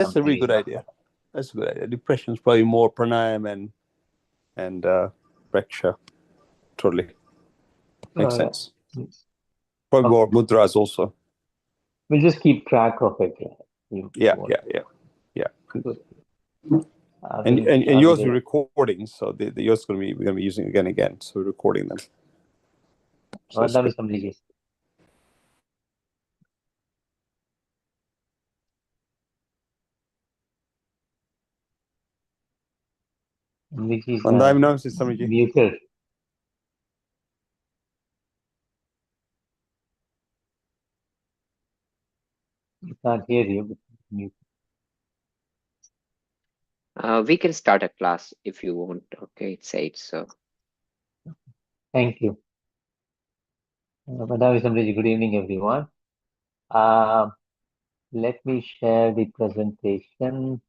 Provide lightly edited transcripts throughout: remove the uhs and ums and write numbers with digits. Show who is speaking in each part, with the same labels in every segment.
Speaker 1: That's a really good idea. That's a good idea. Depression is probably more pranayam and praksha. Totally makes sense. Probably more mudras also.
Speaker 2: We'll just keep track of it.
Speaker 1: Yeah. And yours are recordings, so the yours we're gonna be using again. So we're recording them. So
Speaker 2: that was somebody. Which is muted. I can't hear you.
Speaker 3: We can start a class if you want. Okay, say it so.
Speaker 2: Thank you. Good evening, everyone. Let me share the presentation.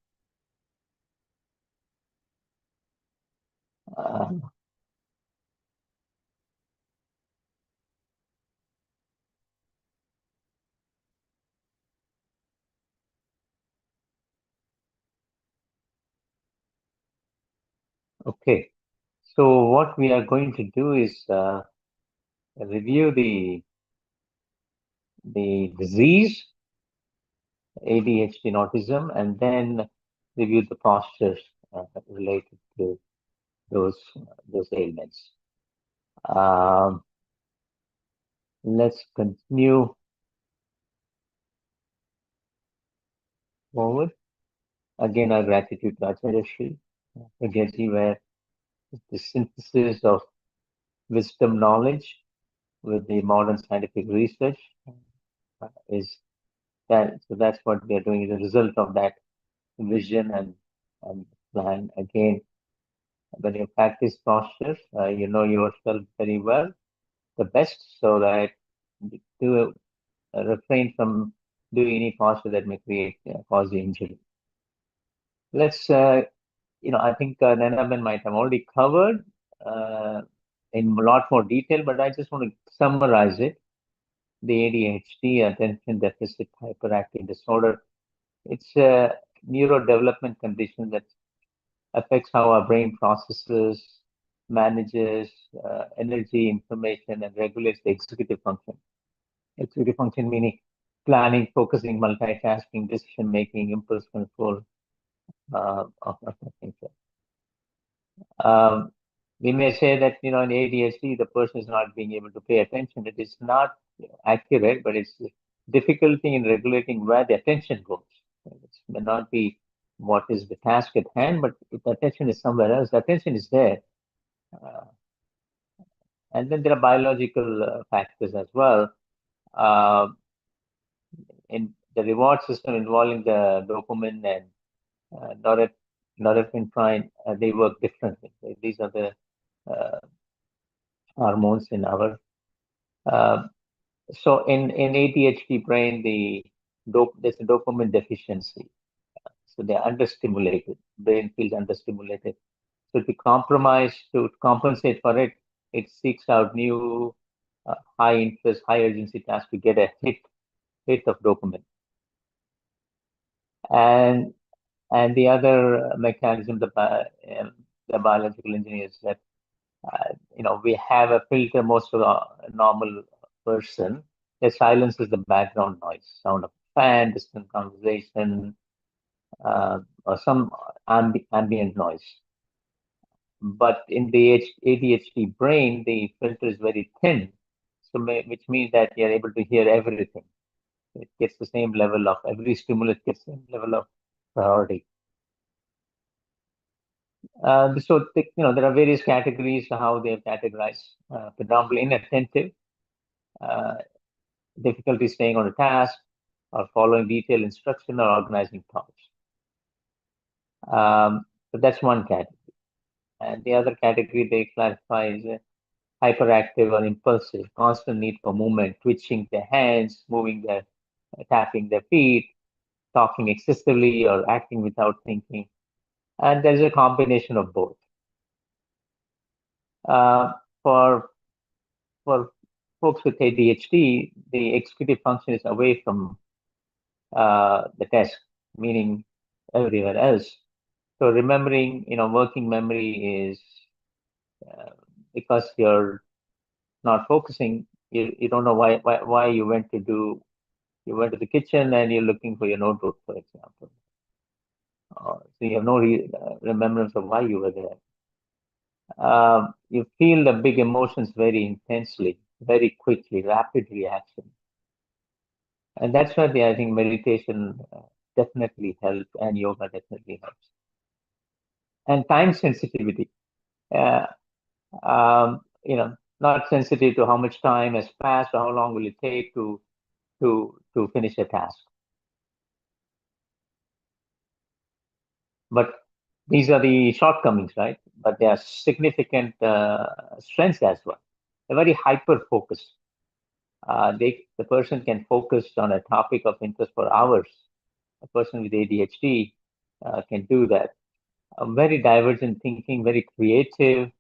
Speaker 2: Okay, so what we are going to do is review the disease, ADHD and autism, and then review the postures related to those ailments. Let's continue forward. Again, our gratitude to Acharya Shri, where the synthesis of wisdom knowledge with the modern scientific research is that. So that's what we are doing as a result of that vision and plan. Again, when you practice postures, you know yourself very well, the best, so that to refrain from doing any posture that may cause the injury. Let's, I think Nanaben might have already covered in a lot more detail, but I just want to summarize it. The ADHD, attention deficit hyperactive disorder, it's a neurodevelopment condition that affects how our brain processes, manages energy, information, and regulates the executive function. Executive function meaning planning, focusing, multitasking, decision-making, impulse control, of that nature. We may say that, in ADHD, the person is not being able to pay attention. It is not accurate, but it's difficulty in regulating where the attention goes. It may not be what is the task at hand, but if the attention is somewhere else, the attention is there. And then there are biological factors as well. In the reward system involving the dopamine and norepinephrine, they work differently. These are the hormones in our. So in ADHD brain, there's a dopamine deficiency. So they're understimulated. Brain feels understimulated. So to compensate for it, it seeks out new high interest, high urgency tasks to get a hit of dopamine. And the other mechanism, the biological engineers, that we have a filter. Most of the normal person, that silences the background noise, sound of a fan, distant conversation, or some ambient noise. But in the ADHD brain, the filter is very thin, which means that you're able to hear everything. It gets the same level of, every stimulus gets the same level of priority. So there are various categories how they are categorized. Predominantly inattentive, difficulty staying on a task, or following detailed instruction, or organizing thoughts. So that's one category. And the other category they classify is hyperactive or impulsive, constant need for movement, twitching their hands, tapping their feet, talking excessively, or acting without thinking. And there's a combination of both. For folks with ADHD, the executive function is away from the desk, meaning everywhere else. So remembering, working memory is because you're not focusing, you don't know why you went to the kitchen and you're looking for your notebook, for example. So you have no remembrance of why you were there. You feel the big emotions very intensely, very quickly, rapid reaction. And that's why I think meditation definitely helps and yoga definitely helps. And time sensitivity. Uh, not sensitive to how much time has passed or how long will it take to finish a task. But these are the shortcomings, right? But they are significant strengths as well. They're very hyper focused. The person can focus on a topic of interest for hours. A person with ADHD can do that. Very divergent thinking, very creative,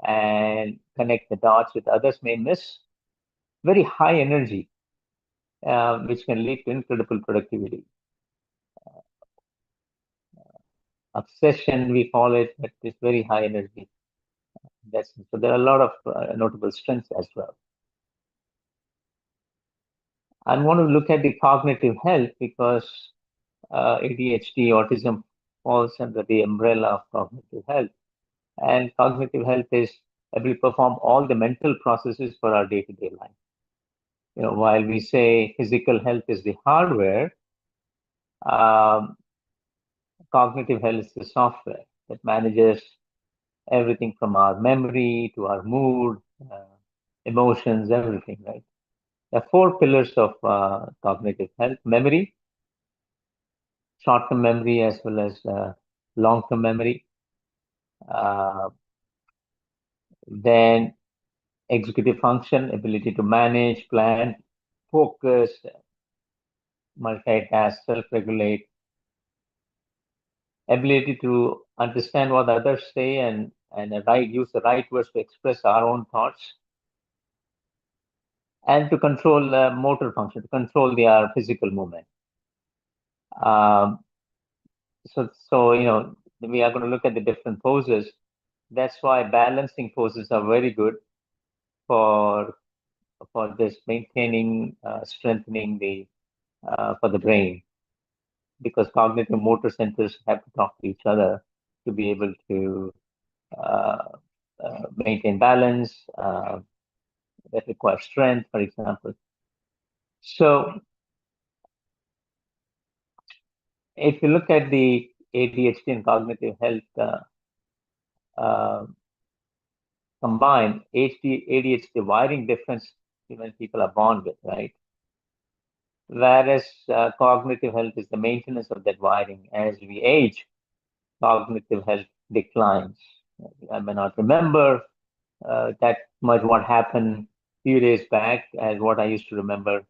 Speaker 2: and connect the dots with others may miss. Very high energy, which can lead to incredible productivity. Obsession, we call it, but it's very high energy. So there are a lot of notable strengths as well. I want to look at the cognitive health because ADHD, autism falls under the umbrella of cognitive health. And cognitive health is able to perform all the mental processes for our day-to-day life. While we say physical health is the hardware, cognitive health is the software that manages everything from our memory to our mood, emotions, everything, right? There are 4 pillars of cognitive health: memory, short-term memory, as well as long-term memory. Then executive function, ability to manage, plan, focus, multitask, self-regulate, ability to understand what others say and use the right words to express our own thoughts, and to control motor function, to control their physical movement. So we are going to look at the different poses. That's why balancing poses are very good for this maintaining, strengthening for the brain, because cognitive motor centers have to talk to each other to be able to maintain balance. That requires strength, for example. So if you look at the ADHD and cognitive health combined, ADHD wiring difference when people are born with, right? Whereas cognitive health is the maintenance of that wiring. As we age, cognitive health declines. I may not remember that much what happened a few days back as what I used to remember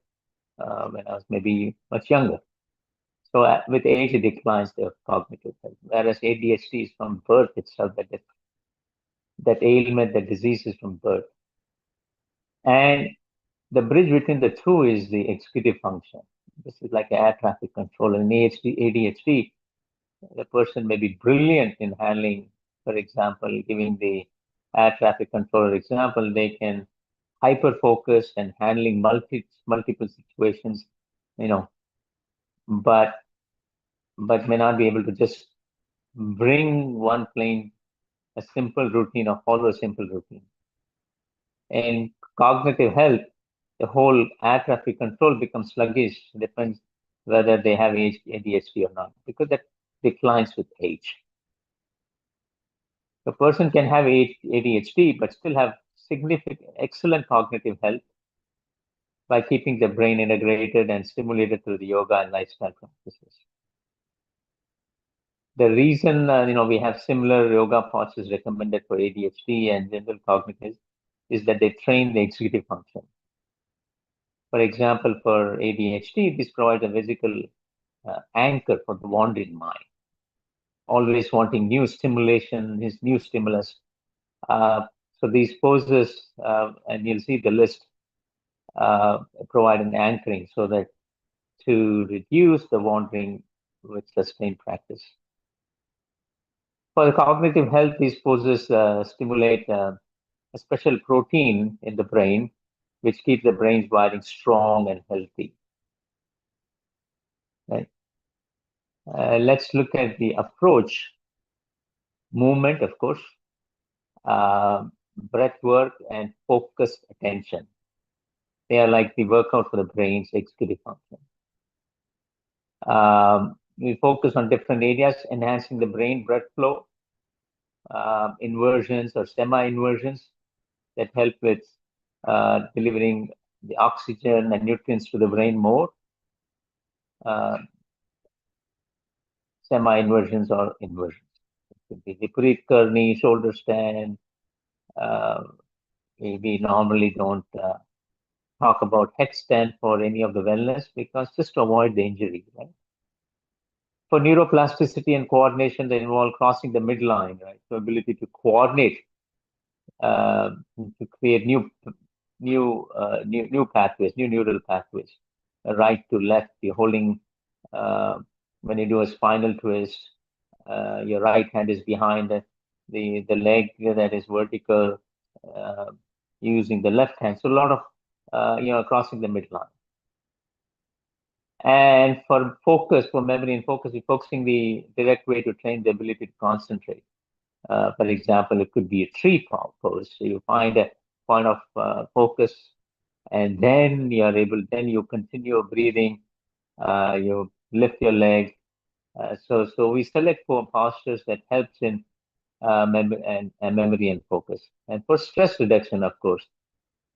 Speaker 2: when I was maybe much younger. So with age, it declines the cognitive health. Whereas ADHD is from birth itself, that ailment, that disease is from birth. And the bridge between the two is the executive function. This is like air traffic control. In ADHD, the person may be brilliant in handling, for example, giving the air traffic controller example, they can hyper focus and handling multiple situations, but may not be able to just bring one plane a simple routine or follow a simple routine. In cognitive health, the whole air traffic control becomes sluggish. Depends whether they have ADHD or not, because that declines with age. The person can have ADHD but still have excellent cognitive health by keeping the brain integrated and stimulated through the yoga and lifestyle practices. The reason we have similar yoga postures recommended for ADHD and general cognitive is that they train the executive function. For example, for ADHD, this provides a physical anchor for the wandering mind, always wanting new stimulation, his new stimulus. So these poses, and you'll see the list, provide an anchoring so that to reduce the wandering with sustained practice. For the cognitive health, these poses stimulate a special protein in the brain, which keeps the brain's wiring strong and healthy. Right? Let's look at the approach. Movement, of course, breath work, and focused attention. They are like the workout for the brain's executive function. We focus on different areas, enhancing the brain blood flow, inversions or semi-inversions that help with delivering the oxygen and nutrients to the brain more. Semi-inversions or inversions. It could be Viparit Karni, shoulder stand. We normally don't talk about headstand for any of the wellness because just to avoid the injury, right? For neuroplasticity and coordination, they involve crossing the midline, right? So ability to coordinate, to create new pathways, new neural pathways, right to left. You're holding when you do a spinal twist, your right hand is behind the leg that is vertical, using the left hand. So a lot of crossing the midline. And for focus, for memory and focus, we're focusing the direct way to train the ability to concentrate. For example, it could be a tree pose. So you find a point of focus, and then you continue breathing, you lift your leg. So we select for postures that helps in memory and focus. And for stress reduction, of course,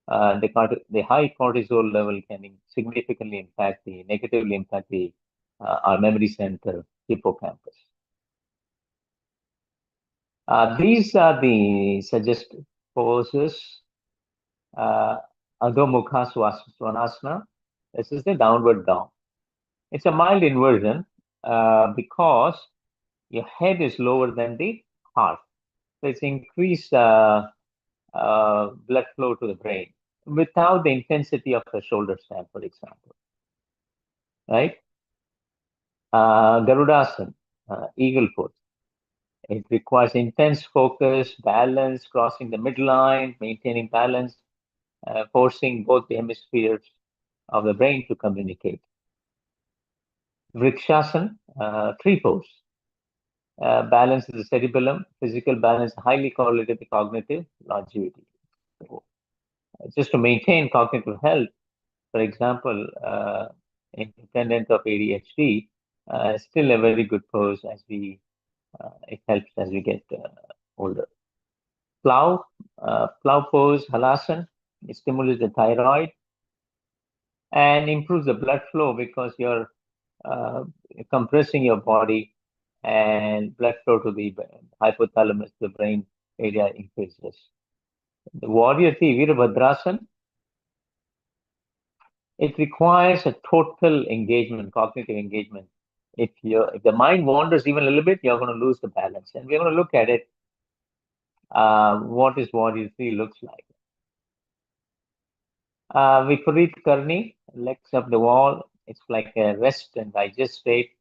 Speaker 2: the high cortisol level can significantly negatively impact our memory center, hippocampus. These are the suggested poses. Adho Mukha Svanasana. This is the downward dog. It's a mild inversion because your head is lower than the heart. So it's increased blood flow to the brain without the intensity of the shoulder stand, for example. Right? Garudasana, eagle pose. It requires intense focus, balance, crossing the midline, maintaining balance, forcing both the hemispheres of the brain to communicate. Vrikshasana, tree pose. Balance is the cerebellum. Physical balance highly correlated with cognitive longevity. So, just to maintain cognitive health, for example, independent of ADHD, still a very good pose as it helps as we get older. Plow pose, halasana, it stimulates the thyroid and improves the blood flow because you're compressing your body, and blood flow to the hypothalamus, the brain area increases. The warrior T, Virabhadrasana, it requires a total engagement, cognitive engagement. If the mind wanders even a little bit, you're going to lose the balance. And we're going to look at it, what is warrior T looks like. Viparit Karni, legs up the wall. It's like a rest and digest state.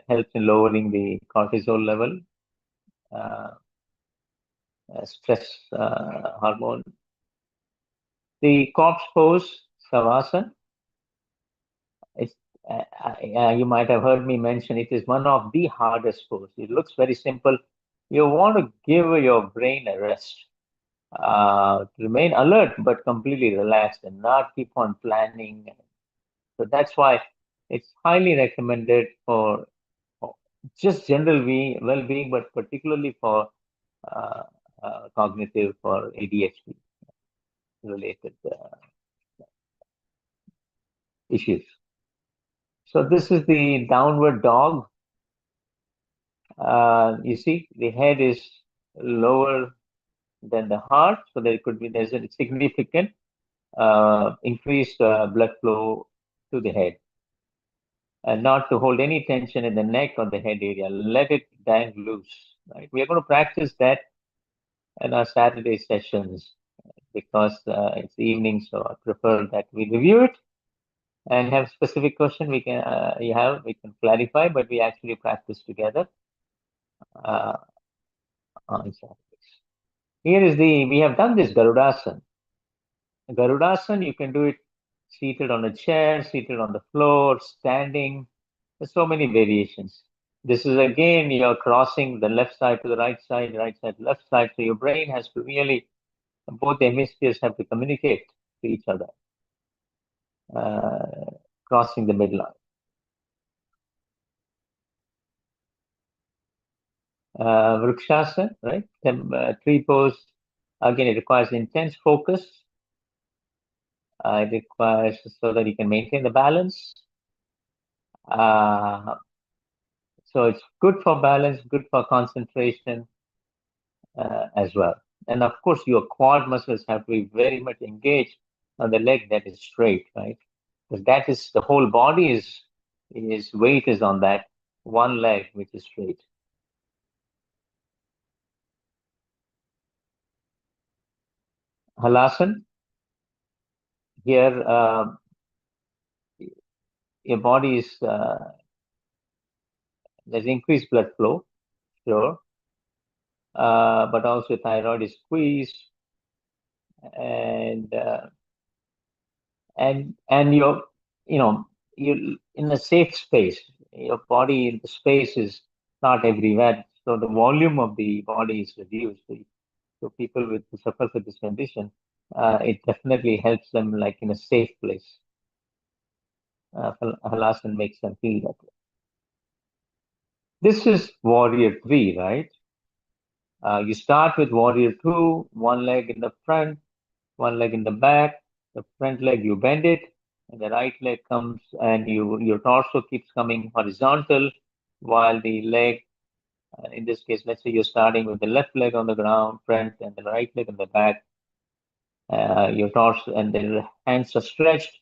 Speaker 2: Helps in lowering the cortisol level, stress hormone. The corpse pose, Savasana. It's, you might have heard me mention it is one of the hardest poses. It looks very simple. You want to give your brain a rest, to remain alert but completely relaxed and not keep on planning. So that's why it's highly recommended for just general well-being, but particularly for cognitive, for ADHD related issues. So this is the downward dog. You see, the head is lower than the heart, so there's a significant increased blood flow to the head. And not to hold any tension in the neck or the head area. Let it hang loose. Right? We are going to practice that in our Saturday sessions because it's evening, so I prefer that we review it and have specific question we can we can clarify, but we actually practice together on Saturdays. Here is we have done this Garudasana. Garudasana, you can do it seated on a chair, seated on the floor, standing. There's so many variations. This is again, you're crossing the left side to the right side to left side. So your brain has to really, both hemispheres have to communicate to each other, crossing the midline. Vrikshasana, right? Tree pose. Again, it requires intense focus. It requires so that you can maintain the balance. So it's good for balance, good for concentration as well. And of course, your quad muscles have to be very much engaged on the leg that is straight, right? Because that is the whole body is weight is on that one leg which is straight. Halasana. Here, your body is there's increased blood flow, sure, but also thyroid is squeezed, and you're you're in a safe space. Your body in the space is not everywhere, so the volume of the body is reduced. So people who suffer with this condition, it definitely helps them like in a safe place. Halasana makes them feel that way. This is warrior 3, right? You start with warrior 2, one leg in the front, one leg in the back. The front leg you bend it, and the right leg comes, and your torso keeps coming horizontal, while the leg, in this case, let's say you're starting with the left leg on the ground, front, and the right leg in the back. Your torso and the hands are stretched,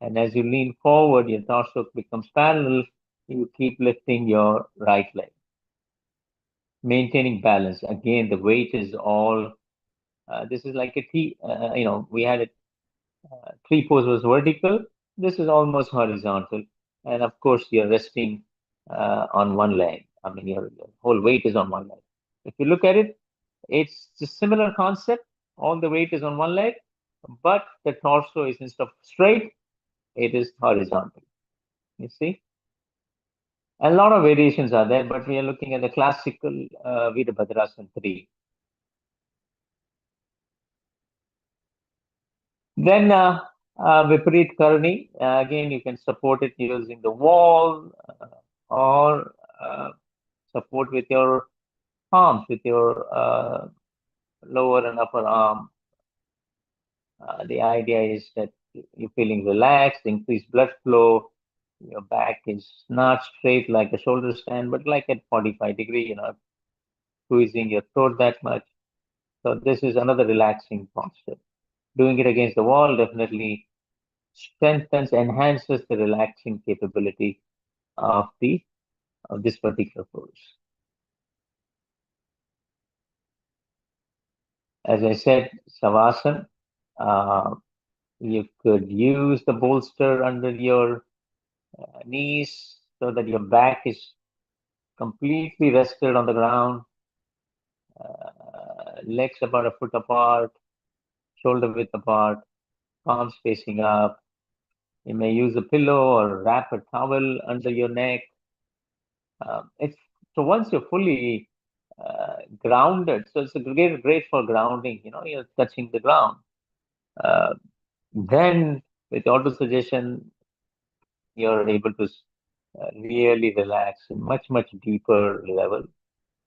Speaker 2: and as you lean forward, your torso becomes parallel. You keep lifting your right leg, maintaining balance. Again, the weight is all. This is like a T. We had a tree pose was vertical. This is almost horizontal, and of course, you're resting on one leg. I mean, your whole weight is on one leg. If you look at it, it's a similar concept. All the weight is on one leg, but the torso is instead of straight, it is horizontal. You see? A lot of variations are there, but we are looking at the classical Virabhadrasana 3. Then Viparit Karani, again, you can support it using the wall or support with your palms, with your lower and upper arm. The idea is that you're feeling relaxed, increased blood flow. Your back is not straight like a shoulder stand, but like at 45 degree, you're not squeezing your throat that much. So this is another relaxing posture. Doing it against the wall definitely strengthens, enhances the relaxing capability of this particular pose. As I said, Savasana, you could use the bolster under your knees so that your back is completely rested on the ground, legs about a foot apart, shoulder width apart, palms facing up. You may use a pillow or wrap a towel under your neck. So once you're fully grounded, so it's great for grounding. You're touching the ground. Then with auto suggestion, you're able to really relax in much deeper level,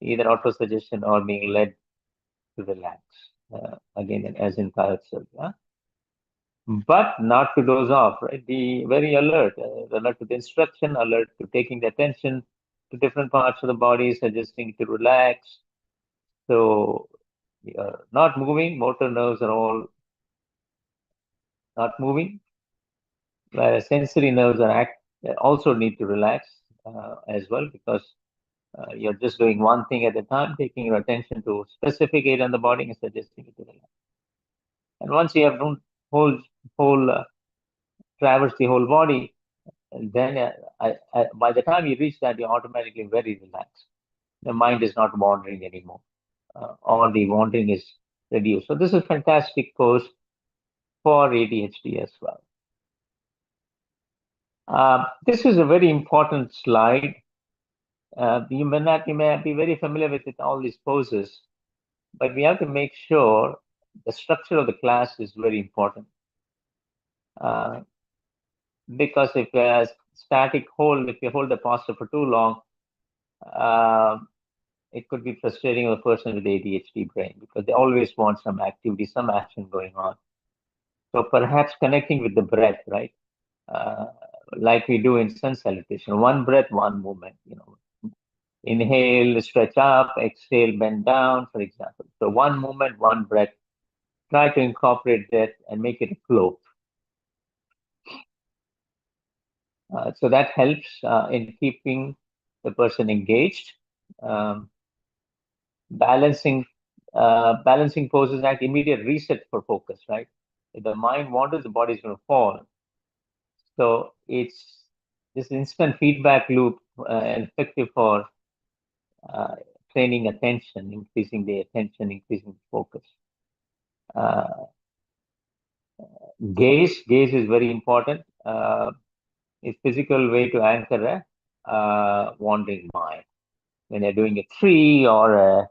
Speaker 2: either auto suggestion or being led to relax. Again, as in Kayatsa, yeah? But not to doze off, right? Be very alert, alert to the instruction, alert to taking the attention to different parts of the body, suggesting to relax. So you're not moving, motor nerves are all not moving, whereas sensory nerves also need to relax as well, because you're just doing one thing at a time, taking your attention to specific area in the body and suggesting it to relax. And once you have whole traverse the whole body, and then by the time you reach that, you're automatically very relaxed. The mind is not wandering anymore, or the wandering is reduced. So this is a fantastic pose for ADHD as well. This is a very important slide. You may be very familiar with it, all these poses, but we have to make sure the structure of the class is very important. Because if a static hold, if you hold the posture for too long, it could be frustrating for a person with ADHD brain, because they always want some activity, some action going on. So perhaps connecting with the breath, right? Like we do in sun salutation, one breath, one movement, inhale, stretch up, exhale, bend down, for example. So one movement, one breath. Try to incorporate that and make it a flow. So that helps in keeping the person engaged. Balancing poses act immediate reset for focus, right? If the mind wanders, the body is going to fall. So it's this instant feedback loop effective for training attention, increasing the attention, increasing the focus. Gaze is very important. It's physical way to anchor a wandering mind. When you're doing a tree or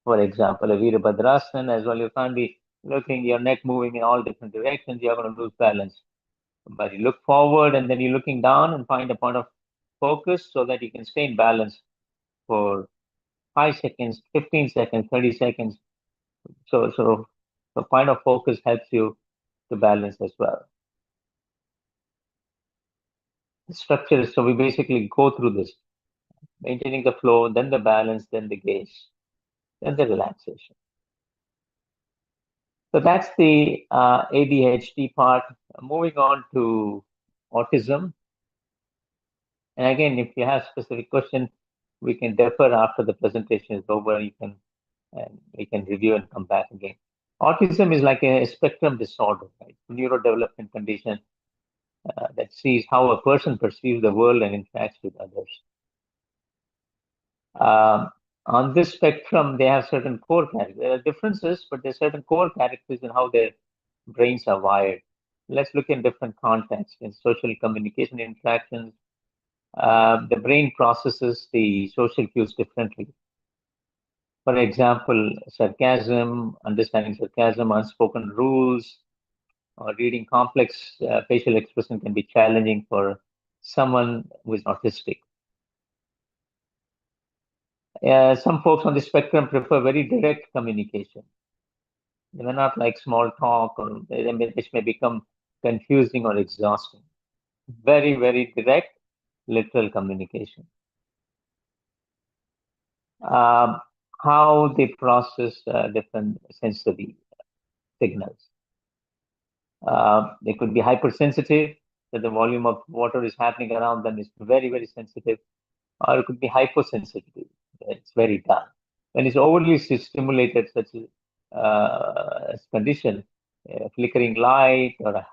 Speaker 2: for example, a Virabhadrasana as well, you can't be looking, your neck moving in all different directions, you're going to lose balance. But you look forward and then you're looking down and find a point of focus so that you can stay in balance for 5 seconds, 15 seconds, 30 seconds. So the point of focus helps you to balance as well. The structure is, so we basically go through this, maintaining the flow, then the balance, then the gaze, then the relaxation. So that's the ADHD part. Moving on to autism. And again, if you have specific questions, we can defer after the presentation is over. We can review and come back again. Autism is like a spectrum disorder, right? Neurodevelopmental condition that sees how a person perceives the world and interacts with others. On this spectrum, they have certain core characters. There are differences, but there's certain core characters in how their brains are wired. Let's look in different contexts. In social communication interactions, the brain processes the social cues differently. For example, sarcasm, understanding sarcasm, unspoken rules, or reading complex facial expression can be challenging for someone who is autistic. Some folks on the spectrum prefer very direct communication. They may not like small talk, or this may become confusing or exhausting. Very, very direct, literal communication. How they process different sensory signals. They could be hypersensitive, that the volume of water is happening around them is very, very sensitive, or it could be hypersensitive. It's very dull. When it's overly stimulated, such as condition, flickering light or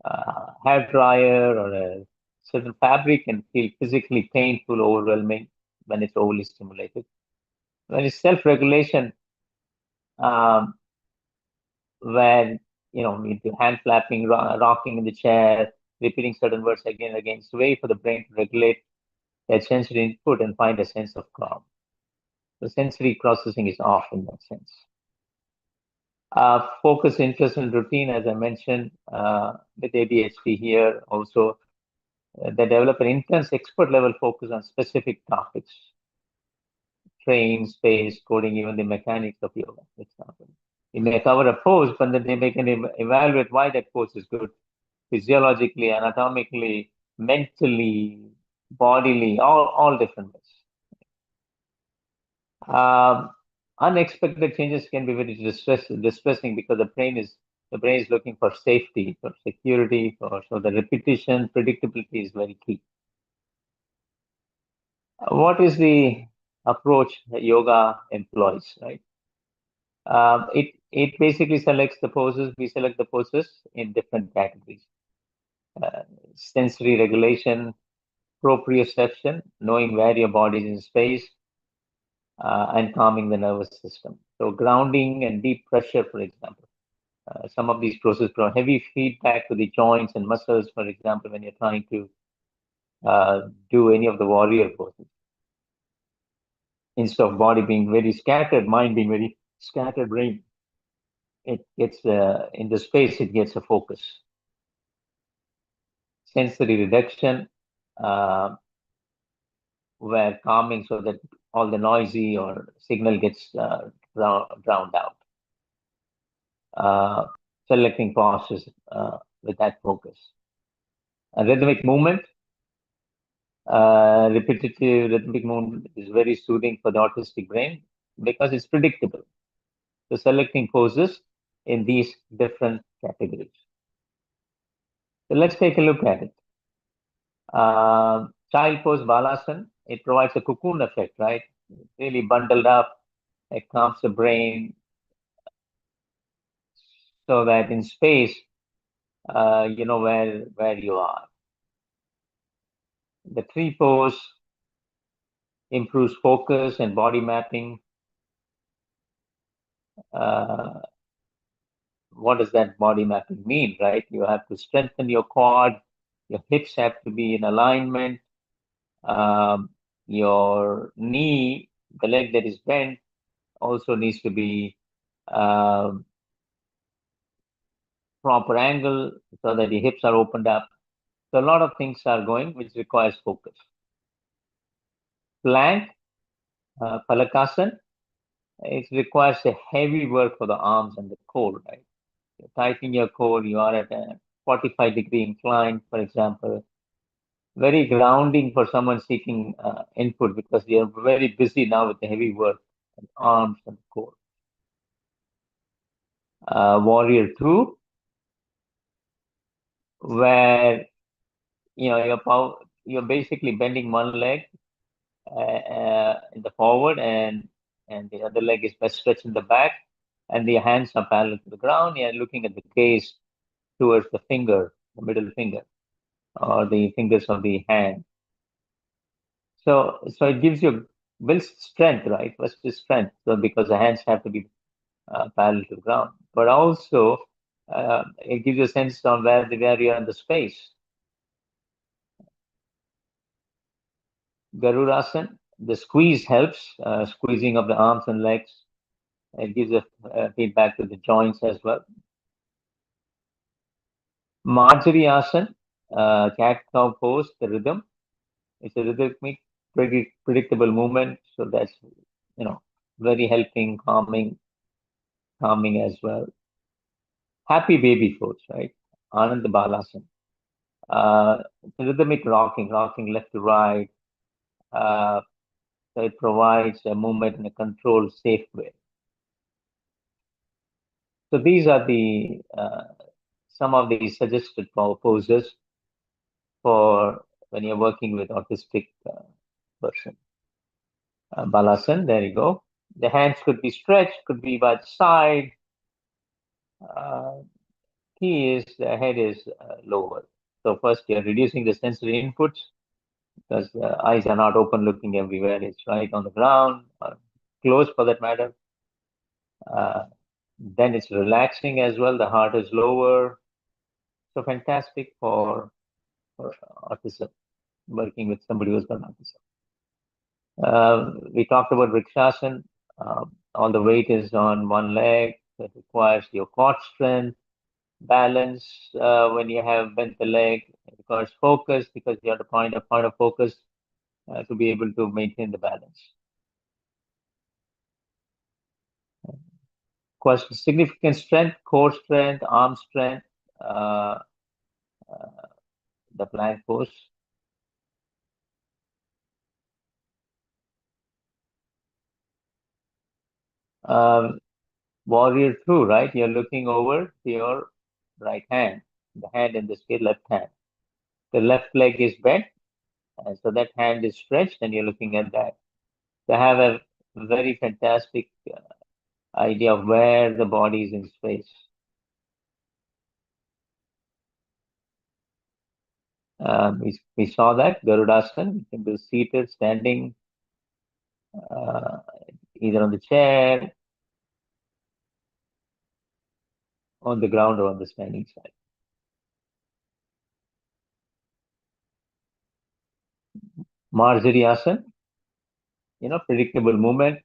Speaker 2: a hair dryer or a certain fabric can feel physically painful, overwhelming when it's overly stimulated. When it's self-regulation, when you do hand flapping, rocking in the chair, repeating certain words again and again, it's a way for the brain to regulate that sensory input and find a sense of calm. The sensory processing is off in that sense. Focus, interest, and routine, as I mentioned, with ADHD here also, they develop an intense expert level focus on specific topics. Train, space, coding, even the mechanics of yoga, for example. You may cover a pose, but then they can evaluate why that pose is good, physiologically, anatomically, mentally, bodily, all different ways. Unexpected changes can be very distressing because the brain is looking for safety, for security, so the repetition, predictability is very key. What is the approach that yoga employs, right? It basically selects the poses. We select the poses in different categories. Sensory regulation, proprioception, knowing where your body is in space, and calming the nervous system. So grounding and deep pressure, for example. Some of these processes provide heavy feedback to the joints and muscles, for example, when you're trying to do any of the warrior poses. Instead of body being very scattered, mind being very scattered, brain, it gets in the space, it gets a focus. Sensory reduction, where calming so that all the noisy or signal gets drowned out. Selecting pauses with that focus. A rhythmic movement, repetitive rhythmic movement is very soothing for the autistic brain because it's predictable. So selecting poses in these different categories. So let's take a look at it. Child pose balasana, it provides a cocoon effect, right? Really bundled up, it calms the brain so that in space, you know where you are. The tree pose improves focus and body mapping. What does that body mapping mean, right? You have to strengthen your quad, your hips have to be in alignment, your knee, the leg that is bent, also needs to be proper angle so that the hips are opened up. So a lot of things are going, which requires focus. Plank, palakasana, it requires a heavy work for the arms and the core, right? You're tightening your core, you are at a 45-degree incline, for example. Very grounding for someone seeking input because they are very busy now with the heavy work, and arms and core. Warrior 2, where you're basically bending one leg in the forward and the other leg is best stretched in the back, and the hands are parallel to the ground. You're looking at the gaze towards the finger, the middle finger, or the fingers of the hand. So it gives you builds strength, right? First is strength, so because the hands have to be parallel to the ground, but also it gives you a sense on where you are in the space. Garurasana, the squeeze helps, squeezing of the arms and legs. It gives a feedback to the joints as well. Marjorie Asana, cat cow pose, the rhythm. It's a rhythmic, predictable movement, so that's very helping, calming as well. Happy baby pose, right? Ananda Balasana. Rhythmic rocking left to right. So it provides a movement in a controlled, safe way. So these are the some of the suggested poses for when you're working with autistic person. Balasana, there you go. The hands could be stretched, could be by the side. Key is the head is lower. So first you're reducing the sensory inputs because the eyes are not open looking everywhere. It's right on the ground or close for that matter. Then it's relaxing as well. The heart is lower. So fantastic for autism, working with somebody who's got autism. We talked about Vrikshasana. All the weight is on one leg. It requires your quad strength, balance when you have bent the leg. It requires focus because you have to point a point of focus to be able to maintain the balance. Requires significant strength, core strength, arm strength, the plank pose. Warrior 2, right? You're looking over to your right hand, the hand in this case, left hand. The left leg is bent, and so that hand is stretched, and you're looking at that. They have a very fantastic idea of where the body is in space. We saw that Garudasana. You can do seated, standing, either on the chair, on the ground, or on the standing side. Marjari Asana, predictable movement.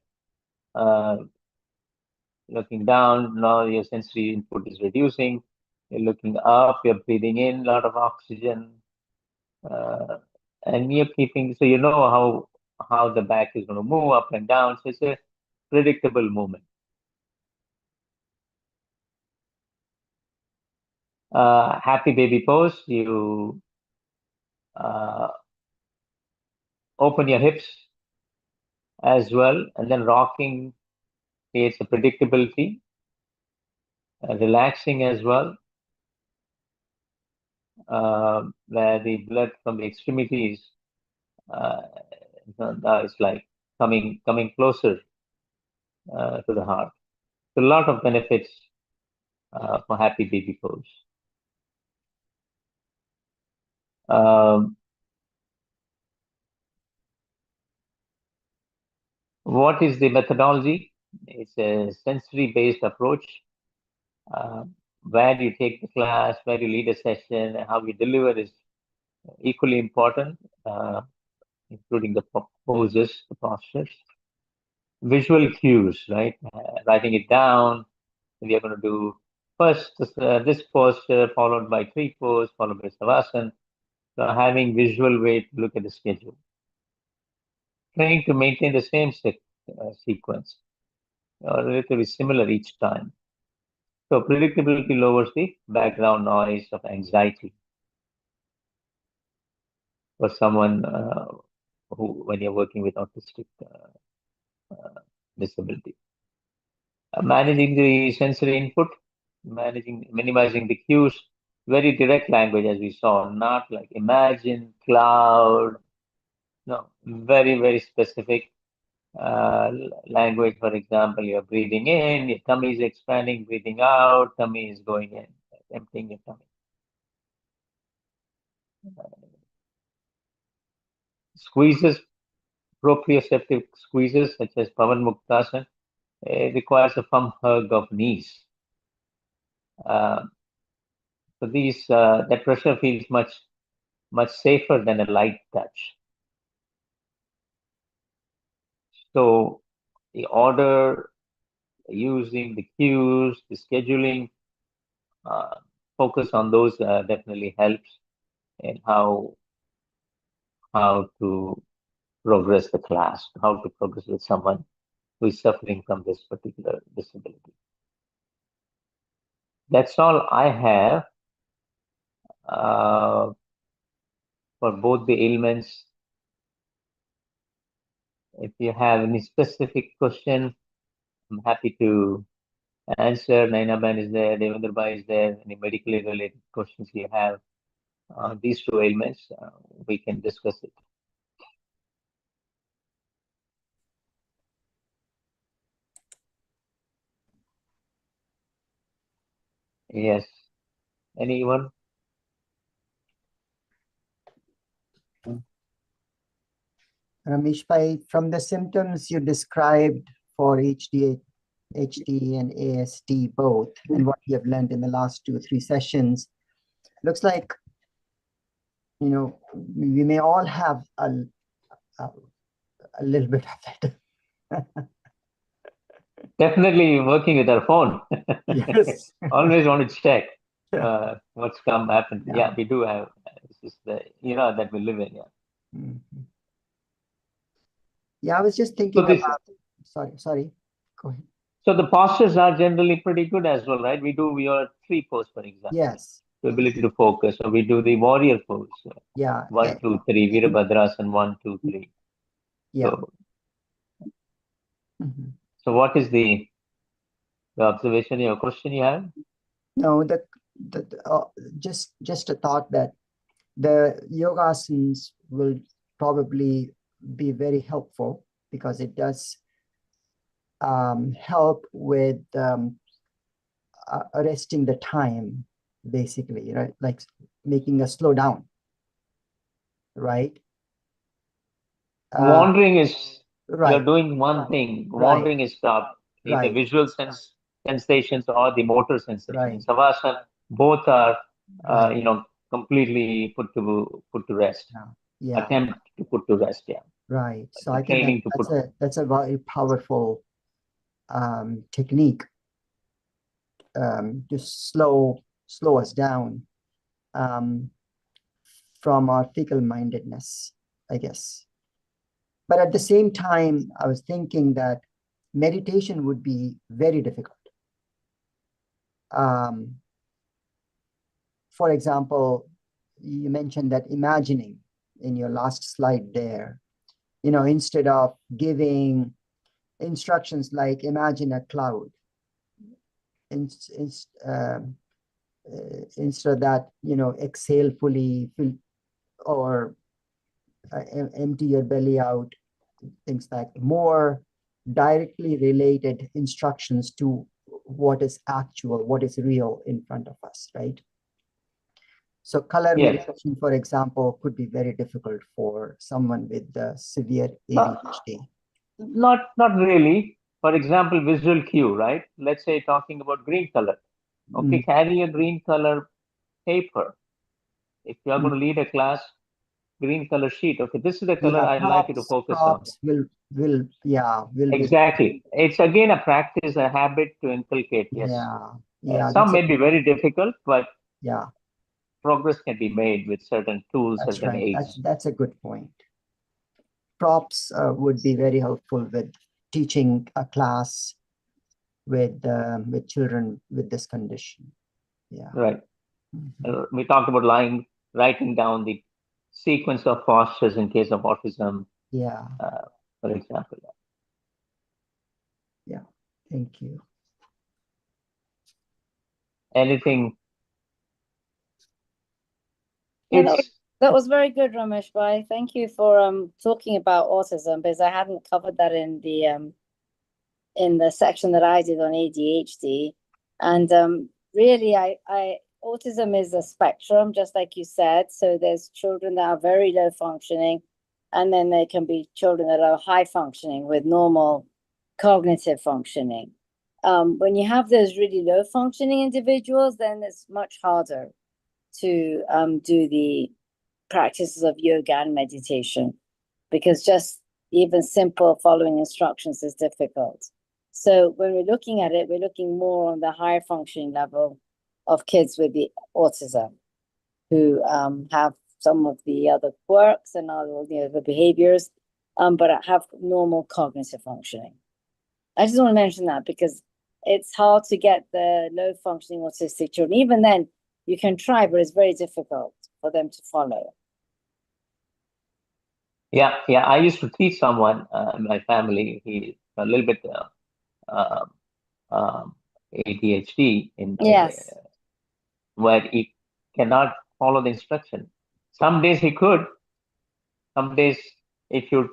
Speaker 2: Looking down, now your sensory input is reducing. You're looking up, you're breathing in a lot of oxygen. And you're keeping, so you know how the back is going to move up and down. So it's a predictable movement. Happy baby pose, you open your hips as well, and then rocking creates a predictability. Relaxing as well, where the blood from the extremities is like coming closer to the heart. So a lot of benefits for happy baby pose. What is the methodology? It's a sensory-based approach where you take the class, where you lead a session, and how you deliver is equally important, including the poses, the postures. Visual cues, right? Writing it down. We are going to do first this posture, followed by 3 poses, followed by Savasana. So having visual way to look at the schedule. Trying to maintain the same sequence, or relatively similar each time. So predictability lowers the background noise of anxiety for someone who, when you're working with autistic disability. Managing the sensory input, minimizing the cues, very direct language as we saw, not like imagine, cloud, no, very, very specific language. For example, you're breathing in, your tummy is expanding, breathing out, tummy is going in, emptying your tummy. Squeezes, proprioceptive squeezes such as Pavan Muktasana, requires a firm hug of knees. So these that pressure feels much safer than a light touch. So the order, using the cues, the scheduling, focus on those definitely helps in how to progress the class, how to progress with someone who is suffering from this particular disability. That's all I have for both the ailments. If you have any specific question, I'm happy to answer. Nainaban is there, Devendra Bhai is there. Any medically related questions you have these 2 ailments, we can discuss it. Yes. Anyone?
Speaker 4: Ramesh Bhai, from the symptoms you described for HD and ASD both, and what you have learned in the last 2 or 3 sessions, looks like, we may all have a little bit of it.
Speaker 2: Definitely working with our phone.
Speaker 4: Yes.
Speaker 2: Always want to check what's happened. Yeah, we do have. This is the that we live in. Yeah.
Speaker 4: Mm-hmm. Yeah, I was just thinking about. Sorry. Go ahead.
Speaker 2: So the postures are generally pretty good as well, right? We do your 3 poses, for example.
Speaker 4: Yes.
Speaker 2: The ability to focus. So we do the warrior pose.
Speaker 4: Yeah.
Speaker 2: 1, 2, 3. Virabhadrasana 1, 2, 3.
Speaker 4: Yeah.
Speaker 2: So, so what is the observation, your question you have?
Speaker 4: No, just a thought that the yogasanas will probably be very helpful because it does help with arresting the time, basically, right? Like making us slow down, right?
Speaker 2: Wandering is,
Speaker 4: right.
Speaker 2: you're doing one thing, wandering is stopped. Either
Speaker 4: Right.
Speaker 2: visual sensations or the motor sensations.
Speaker 4: Right.
Speaker 2: Savasana, both are,
Speaker 4: Right.
Speaker 2: you know, completely put to rest.
Speaker 4: Yeah.
Speaker 2: Attempt to put to rest, yeah.
Speaker 4: Right. So
Speaker 2: The
Speaker 4: I think
Speaker 2: training to put.
Speaker 4: that's a very powerful technique to slow us down from our fickle mindedness, I guess. But at the same time, I was thinking that meditation would be very difficult. For example, you mentioned that imagining in your last slide there, you know, instead of giving instructions like imagine a cloud, instead of that, you know, exhale fully, or empty your belly out, things like more directly related instructions to what is actual, what is real in front of us, right? So color meditation, for example, could be very difficult for someone with severe ADHD.
Speaker 2: Not really. For example, visual cue, right? Let's say talking about green color. Okay, carry a green color paper. If you are going to lead a class, green color sheet. Okay, this is the color I'd like you to focus on.
Speaker 4: Will
Speaker 2: exactly. It's again a practice, a habit to inculcate. Yes. Some may be very difficult, but progress can be made with certain tools, certain aids.
Speaker 4: That's a good point. Props would be very helpful with teaching a class with children with this condition. Yeah.
Speaker 2: Right. We talked about writing down the sequence of postures in case of autism.
Speaker 4: Yeah.
Speaker 2: For example.
Speaker 4: Yeah. Thank you.
Speaker 2: Anything?
Speaker 5: Yeah, that was very good, Ramesh Bhai. Thank you for talking about autism, because I hadn't covered that in the section that I did on ADHD. And really, autism is a spectrum, just like you said. So there's children that are very low functioning, and then there can be children that are high functioning with normal cognitive functioning. When you have those really low functioning individuals, then it's much harder to do the practices of yoga and meditation, because just even simple following instructions is difficult. So when we're looking at it, we're looking more on the higher functioning level of kids with the autism, who have some of the other quirks and all the other behaviors, but have normal cognitive functioning. I just want to mention that because it's hard to get the low functioning autistic children. Even then, you can try, but it's very difficult for them to follow.
Speaker 2: Yeah. I used to teach someone in my family. He a little bit ADHD where he cannot follow the instruction. Some days he could. Some days, if you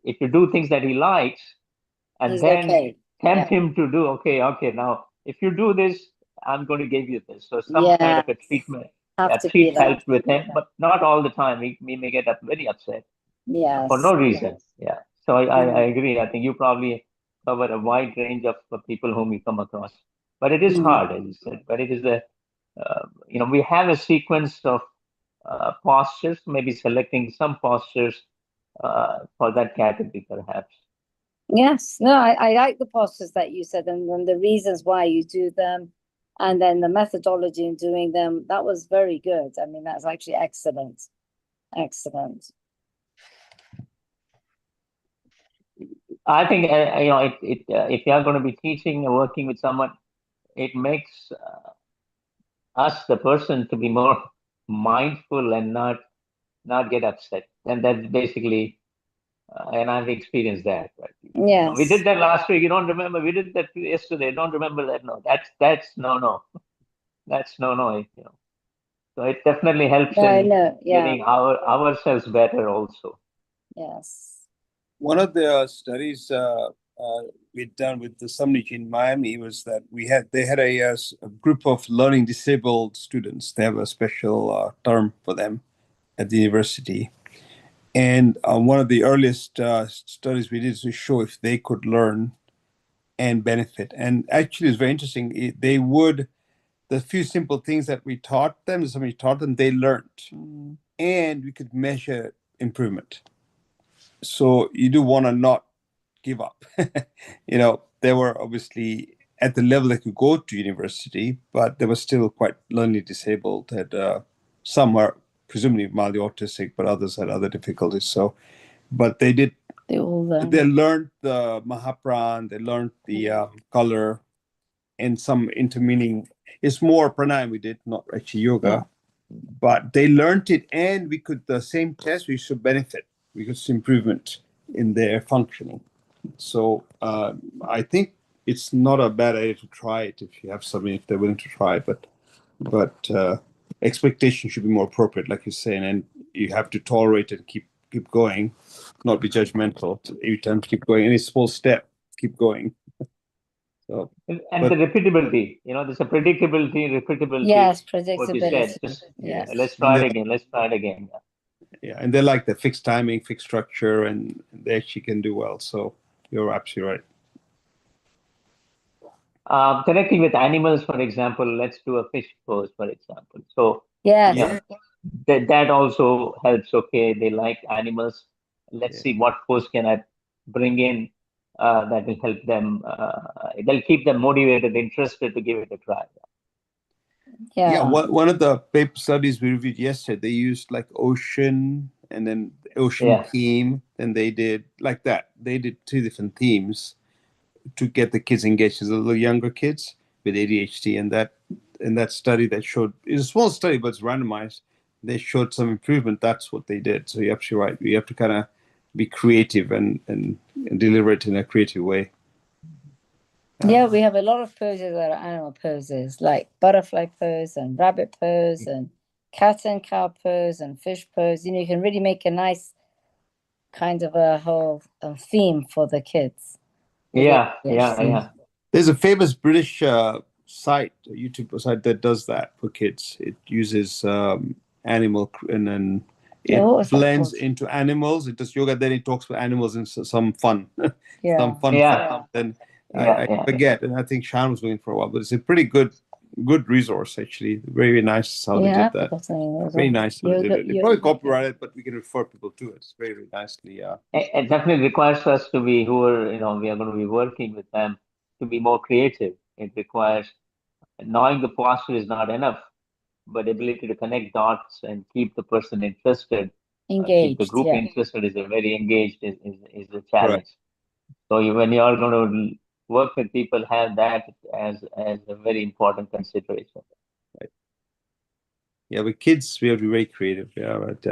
Speaker 2: do things that he likes, and
Speaker 5: He's
Speaker 2: then tempt him to do now if you do this, I'm going to give you this. So some kind of a treatment, treat help with him, but not all the time. We may get very upset for no reason. Yeah. So I agree. I think you probably cover a wide range of people whom you come across, but it is hard, as you said. But it is we have a sequence of postures, maybe selecting some postures for that category, perhaps.
Speaker 5: Yes, no, I like the postures that you said, and the reasons why you do them, and then the methodology in doing them. That was very good. I mean, that's actually excellent. Excellent.
Speaker 2: I think if you are going to be teaching or working with someone, it makes us, the person, to be more mindful and not get upset. And that's basically, and I've experienced that. Right?
Speaker 5: Yes.
Speaker 2: We did that last week. You don't remember? We did that yesterday. Don't remember that? No, that's no. That's no. So it definitely helps in getting ourselves better also.
Speaker 5: Yes.
Speaker 1: One of the studies we'd done with somebody in Miami was that they had a group of learning disabled students. They have a special term for them at the university. And one of the earliest studies we did is to show if they could learn and benefit. And actually, it's very interesting. The few simple things that we taught them, somebody taught them, they learned. And we could measure improvement. So you do want to not give up. They were obviously at the level they could go to university, but they were still quite learning disabled. Some were presumably mildly autistic, but others had other difficulties. So, but they learned the Mahapran, they learned the color and some intermeaning. It's more pranayama we did, not actually yoga, but they learned it, and the same test, we should benefit. We could see improvement in their functioning. So I think it's not a bad idea to try it if you have somebody, if they're willing to try it, but expectation should be more appropriate, like you're saying, and you have to tolerate and keep going, not be judgmental. Every time keep going, any small step, keep going. So,
Speaker 2: the repeatability, there's a predictability, repeatability.
Speaker 5: Yes,
Speaker 2: What you said,
Speaker 5: yes.
Speaker 2: Let's try it again.
Speaker 1: Yeah, and they like the fixed timing, fixed structure, and they actually can do well. So you're absolutely
Speaker 2: right. Connecting with animals, for example, let's do a fish pose, for example. So that also helps. Okay, they like animals. Let's see what pose can I bring in that will help them. They'll keep them motivated, interested to give it a try.
Speaker 5: Yeah.
Speaker 1: One of the paper studies we reviewed yesterday, they used like ocean and then ocean theme, and they did like that. They did 2 different themes to get the kids engaged, as a little younger kids with ADHD, and that study that showed, it's a small study, but it's randomized. They showed some improvement. That's what they did. So you're absolutely right. We have to kind of be creative and deliver it in a creative way.
Speaker 5: Yeah, we have a lot of poses that are animal poses, like butterfly pose and rabbit pose and cat and cow pose and fish pose. You can really make a nice kind of a whole theme for the kids.
Speaker 2: Yeah.
Speaker 1: There's a famous British site, a YouTube site that does that for kids. It uses animal and then it blends into animals. It does yoga, then it talks about animals and some fun. Some fun. Then I forget, and I think Sean was doing it for a while, but it's a pretty good resource, actually. Very nice how they did that. Very nice how they did it. It's probably copyrighted, but we can refer people to it. It's very, very nicely.
Speaker 2: It definitely requires us to be we are going to be working with them to be more creative. It requires knowing the posture is not enough, but ability to connect dots and keep the person interested,
Speaker 5: engaged.
Speaker 2: Keep the group interested is a very engaged is a challenge. Right. So when you are going to work with people, have that as a very important consideration.
Speaker 1: Right. Yeah, with kids we have to be very creative. Yeah, but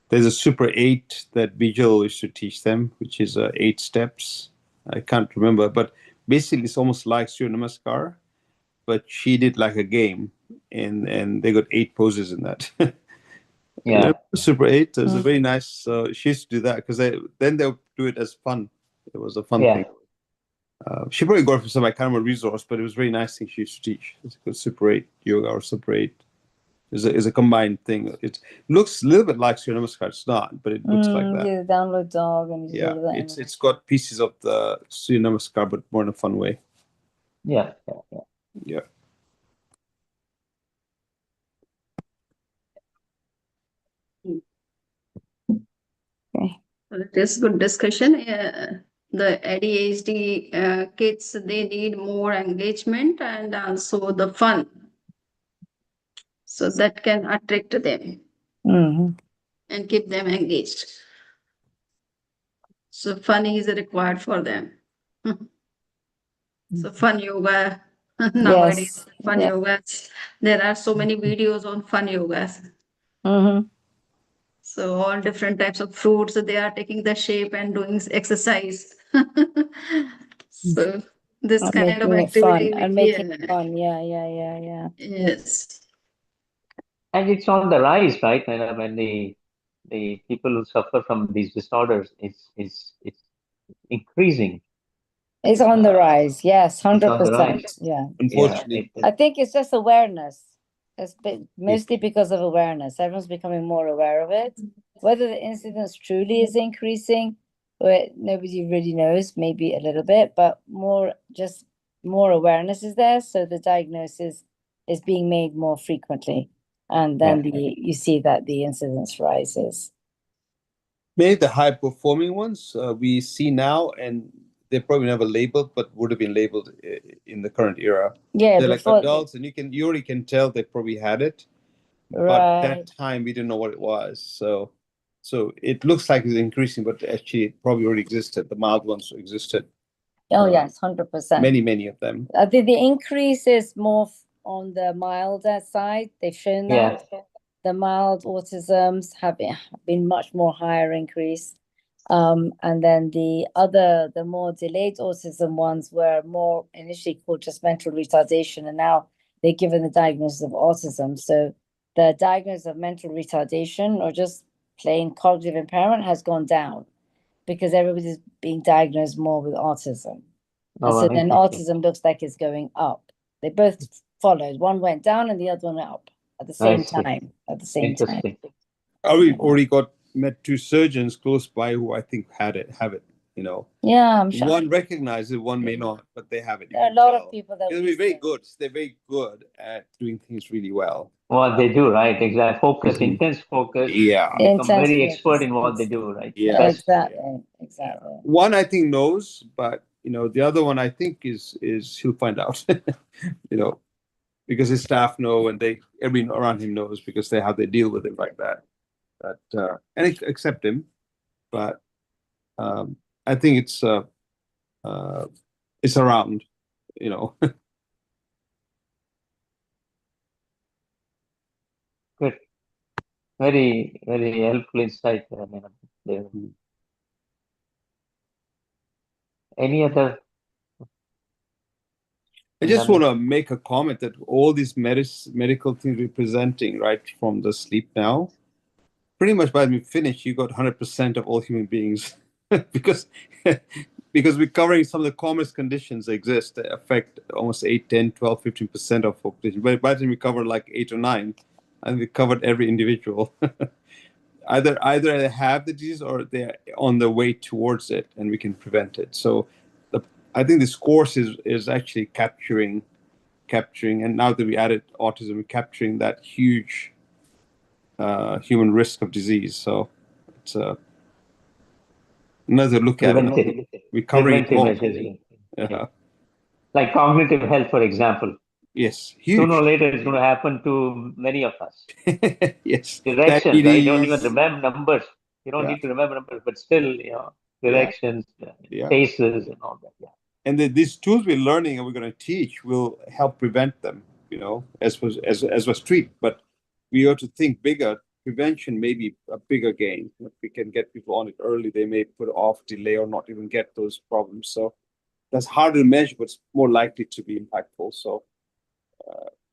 Speaker 1: there's a Super 8 that Vijay used to teach them, which is 8 steps. I can't remember, but basically it's almost like Surya Namaskar, but she did like a game, and they got 8 poses in that.
Speaker 2: Yeah,
Speaker 1: Super 8 is a very nice. She used to do that because then they'll do it as fun. It was a fun thing. She probably got it from some, I can't remember, resource, but it was a very nice thing she used to teach. It's called Super 8 yoga or Super 8. Is a combined thing. It looks a little bit like Surya Namaskar. It's not, but it looks like that.
Speaker 5: Yeah, download dog and
Speaker 1: it's got pieces of the Surya Namaskar, but more in a fun way.
Speaker 2: Yeah.
Speaker 5: Okay.
Speaker 6: Well, it is good discussion. The ADHD kids, they need more engagement and also the fun. So that can attract them and keep them engaged. So fun is required for them. So fun yoga nowadays, fun yoga. There are so many videos on fun yogas. So all different types of fruits, they are taking the shape and doing exercise. So this
Speaker 5: and
Speaker 6: kind of
Speaker 5: making it
Speaker 6: activity.
Speaker 5: fun and making it fun. Yeah.
Speaker 6: Yes.
Speaker 2: And it's on the rise, right? And when the people who suffer from these disorders, it's increasing.
Speaker 5: It's on the rise. Yes,
Speaker 2: It's on the
Speaker 5: 100%.
Speaker 2: rise.
Speaker 5: Yeah.
Speaker 1: Unfortunately,
Speaker 5: I think it's just awareness. It's mostly because of awareness. Everyone's becoming more aware of it. Whether the incidence truly is increasing, nobody really knows, maybe a little bit, but more awareness is there. So the diagnosis is being made more frequently. And then you see that the incidence rises.
Speaker 1: maybe the high performing ones we see now, and they're probably never labeled, but would have been labeled in the current era.
Speaker 5: Yeah,
Speaker 1: They're like
Speaker 5: before
Speaker 1: adults, and you already can tell they probably had it. But
Speaker 5: right.
Speaker 1: that time we didn't know what it was. So it looks like it's increasing, but actually it probably already existed. The mild ones existed.
Speaker 5: Oh yes, 100%.
Speaker 1: Many of them.
Speaker 5: I think the increase is more on the milder side. They've shown that the mild autisms have been much more higher increase. And then the more delayed autism ones were more initially called just mental retardation, and now they're given the diagnosis of autism. So the diagnosis of mental retardation or just plain cognitive impairment has gone down because everybody's being diagnosed more with autism. And so then autism looks like it's going up. They both followed. One went down and the other one up at the same time.
Speaker 2: Interesting.
Speaker 1: We've already met two surgeons close by who I think have it.
Speaker 5: Yeah, I'm sure.
Speaker 1: One recognizes it, one may not, but they have it.
Speaker 5: There are a lot of people that
Speaker 1: they're very good. They're very good at doing things really well.
Speaker 2: Well, they do, right? Exactly. Focus, intense focus.
Speaker 1: Yeah.
Speaker 2: Become very expert in what they do, right?
Speaker 1: Yeah.
Speaker 5: Exactly.
Speaker 1: One I think knows, but the other one I think is he'll find out. Because his staff know, and everyone around him knows because how they deal with it like that. But and accept him, but I think it's around,
Speaker 2: Good. Very, very helpful insight. Any other?
Speaker 1: I just want to make a comment that all these medical things we're presenting, right, from the sleep now, pretty much by the time we finish, you got 100% of all human beings because we're covering some of the commonest conditions that exist that affect almost 8, 10, 12, 15% of population. But by the time we cover like 8 or 9, and we covered every individual. Either they have the disease or they're on the way towards it, and we can prevent it. So I think this course is actually capturing, and now that we added autism, we're capturing that huge human risk of disease. So it's another look at it. We're covering it all.
Speaker 2: Like cognitive health, for example.
Speaker 1: Yes, huge.
Speaker 2: Sooner or later, it's going to happen to many of us.
Speaker 1: Yes.
Speaker 2: Directions, right? You don't even remember numbers. You don't need to remember numbers, but still, directions, faces, and all that. Yeah.
Speaker 1: And these tools we're learning and we're going to teach will help prevent them, as was treat. But we ought to think bigger. Prevention may be a bigger gain. If we can get people on it early, they may put off, delay, or not even get those problems. So that's harder to measure, but it's more likely to be impactful. So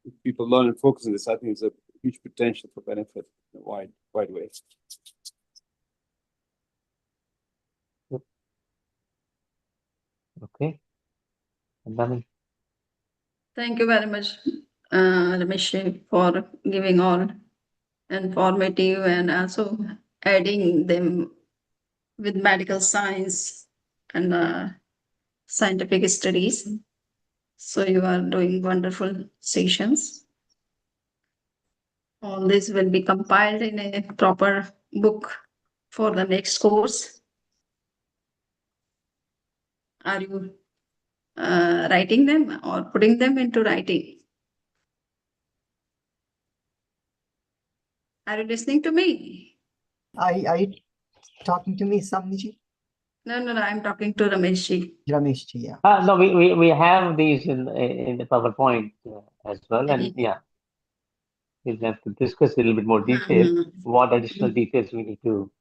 Speaker 1: if people learn and focus on this, I think it's a huge potential for benefit in a wide way.
Speaker 2: Okay.
Speaker 6: Thank you very much, Ramesh, for giving all informative and also adding them with medical science and scientific studies. So you are doing wonderful sessions. All this will be compiled in a proper book for the next course. Are you writing them or putting them into writing? Are you listening to me?
Speaker 4: Are you talking to me, Samniji?
Speaker 6: No, I'm talking to Rameshji.
Speaker 4: Rameshji, yeah.
Speaker 2: No, we have these in the PowerPoint as well, and we'll have to discuss a little bit more detail. What additional details we need to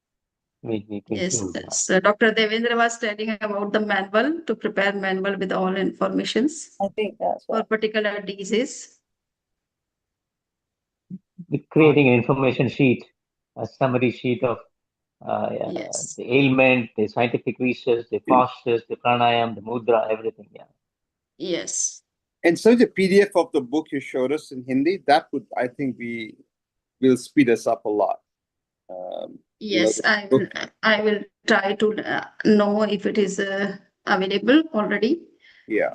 Speaker 6: Yes, so Dr. Devendra was telling about the manual, to prepare manual with all informations.
Speaker 5: I think that's
Speaker 6: for particular disease.
Speaker 2: Creating an information sheet, a summary sheet of
Speaker 6: Yes.
Speaker 2: the ailment, the scientific research, the postures, the pranayam, the mudra, everything. Yeah.
Speaker 6: Yes.
Speaker 1: And so the PDF of the book you showed us in Hindi, that would, I think, will speed us up a lot.
Speaker 6: Yes,
Speaker 1: the book,
Speaker 6: I will try to know if it is available already.
Speaker 1: yeah.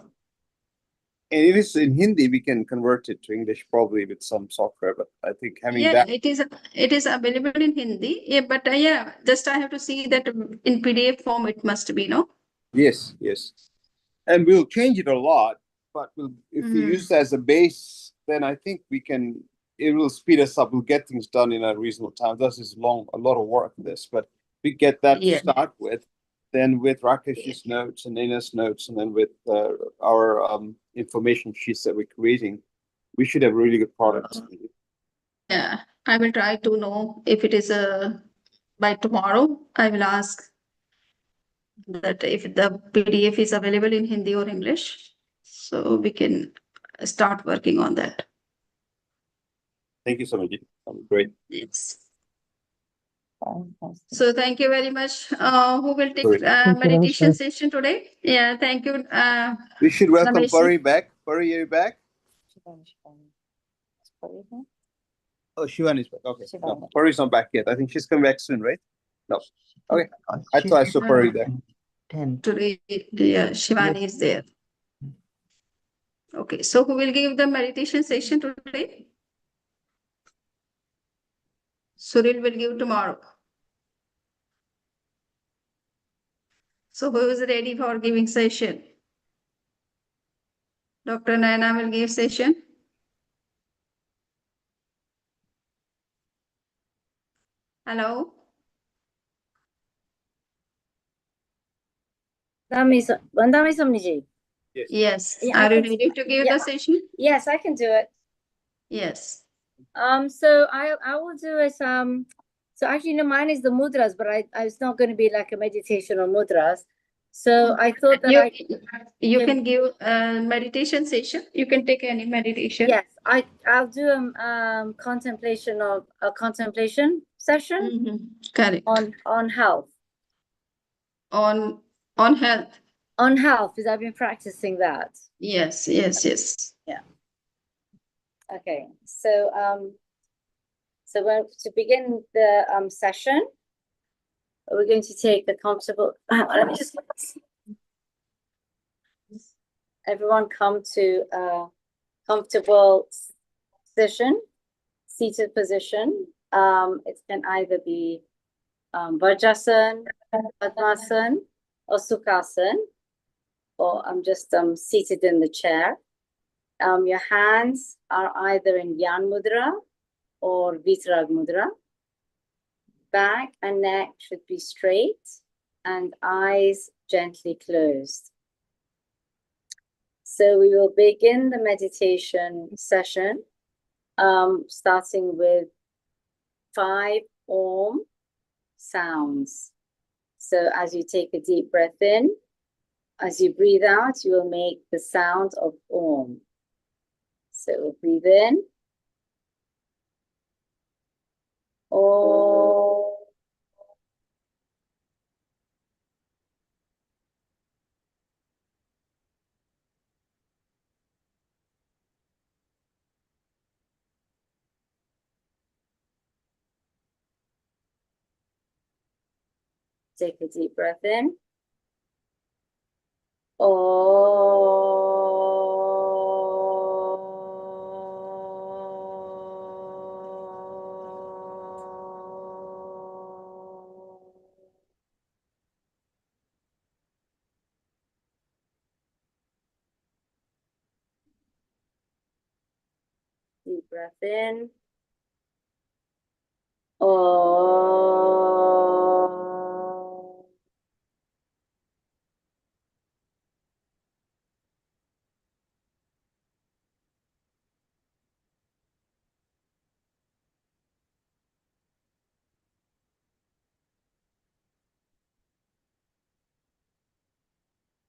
Speaker 1: And if it's in Hindi, we can convert it to English probably with some software. But I think having
Speaker 6: Yeah,
Speaker 1: that,
Speaker 6: it is available in Hindi. Yeah, but yeah, just I have to see that in PDF form it must be, no?
Speaker 1: yes, and we'll change it a lot. But if we use it as a base, then I think it will speed us up. We'll get things done in a reasonable time. This is a lot of work, this, but we get that to start with. Then with Rakesh's notes and Ina's notes, and then with our information sheets that we're creating, we should have a really good product.
Speaker 6: Yeah, I will try to know if it is by tomorrow. I will ask that if the PDF is available in Hindi or English, so we can start working on that.
Speaker 1: Thank you so much. Great.
Speaker 6: Yes. So thank you very much. Who will take
Speaker 1: Great.
Speaker 6: meditation session today? Yeah, thank you.
Speaker 1: We should welcome
Speaker 6: Ramesh.
Speaker 1: Pari back. Pari, are you back? Oh, Shivani's back. Okay. No, Pari's not back yet. I think she's coming back soon, right? No. Okay. I thought I saw Pari there.
Speaker 4: 10.
Speaker 6: Today, yeah, Shivani is there. Okay, so who will give the meditation session today? Suril will give tomorrow. So who is ready for giving session? Dr. Naina will give session. Hello?
Speaker 5: Vandami Samniji.
Speaker 6: Yes.
Speaker 5: Yeah, I
Speaker 6: Are you
Speaker 5: can-
Speaker 6: ready to give
Speaker 5: yeah.
Speaker 6: the session?
Speaker 5: Yes, I can do it.
Speaker 6: Yes.
Speaker 5: So I will do it. So actually, no, mine is the mudras, but it's not going to be like a meditation on mudras. So I thought that
Speaker 6: you can give a meditation session. You can take any meditation.
Speaker 5: yes, I'll do a contemplation session
Speaker 6: Correct.
Speaker 5: on health.
Speaker 6: On health.
Speaker 5: On health, because I've been practicing that.
Speaker 6: Yes.
Speaker 5: Okay, so to begin the session, we're going to take a comfortable. Let me just. Everyone come to a comfortable position, seated position. It can either be Vajrasan, Padmasan, or Sukhasan, or I'm just seated in the chair. Your hands are either in Gyan Mudra or Vitrag Mudra. Back and neck should be straight and eyes gently closed. So we will begin the meditation session, starting with 5 Om sounds. So as you take a deep breath in, as you breathe out, you will make the sound of Om. So we'll breathe in. Om. Take a deep breath in. Deep breath in.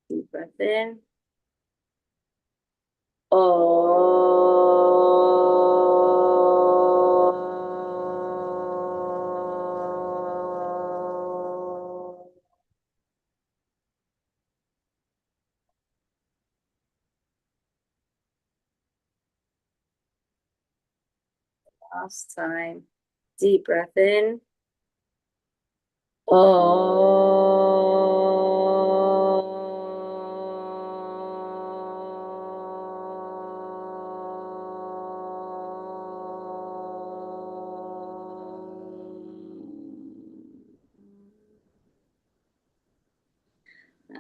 Speaker 5: Deep breath in. Last time. Deep breath in.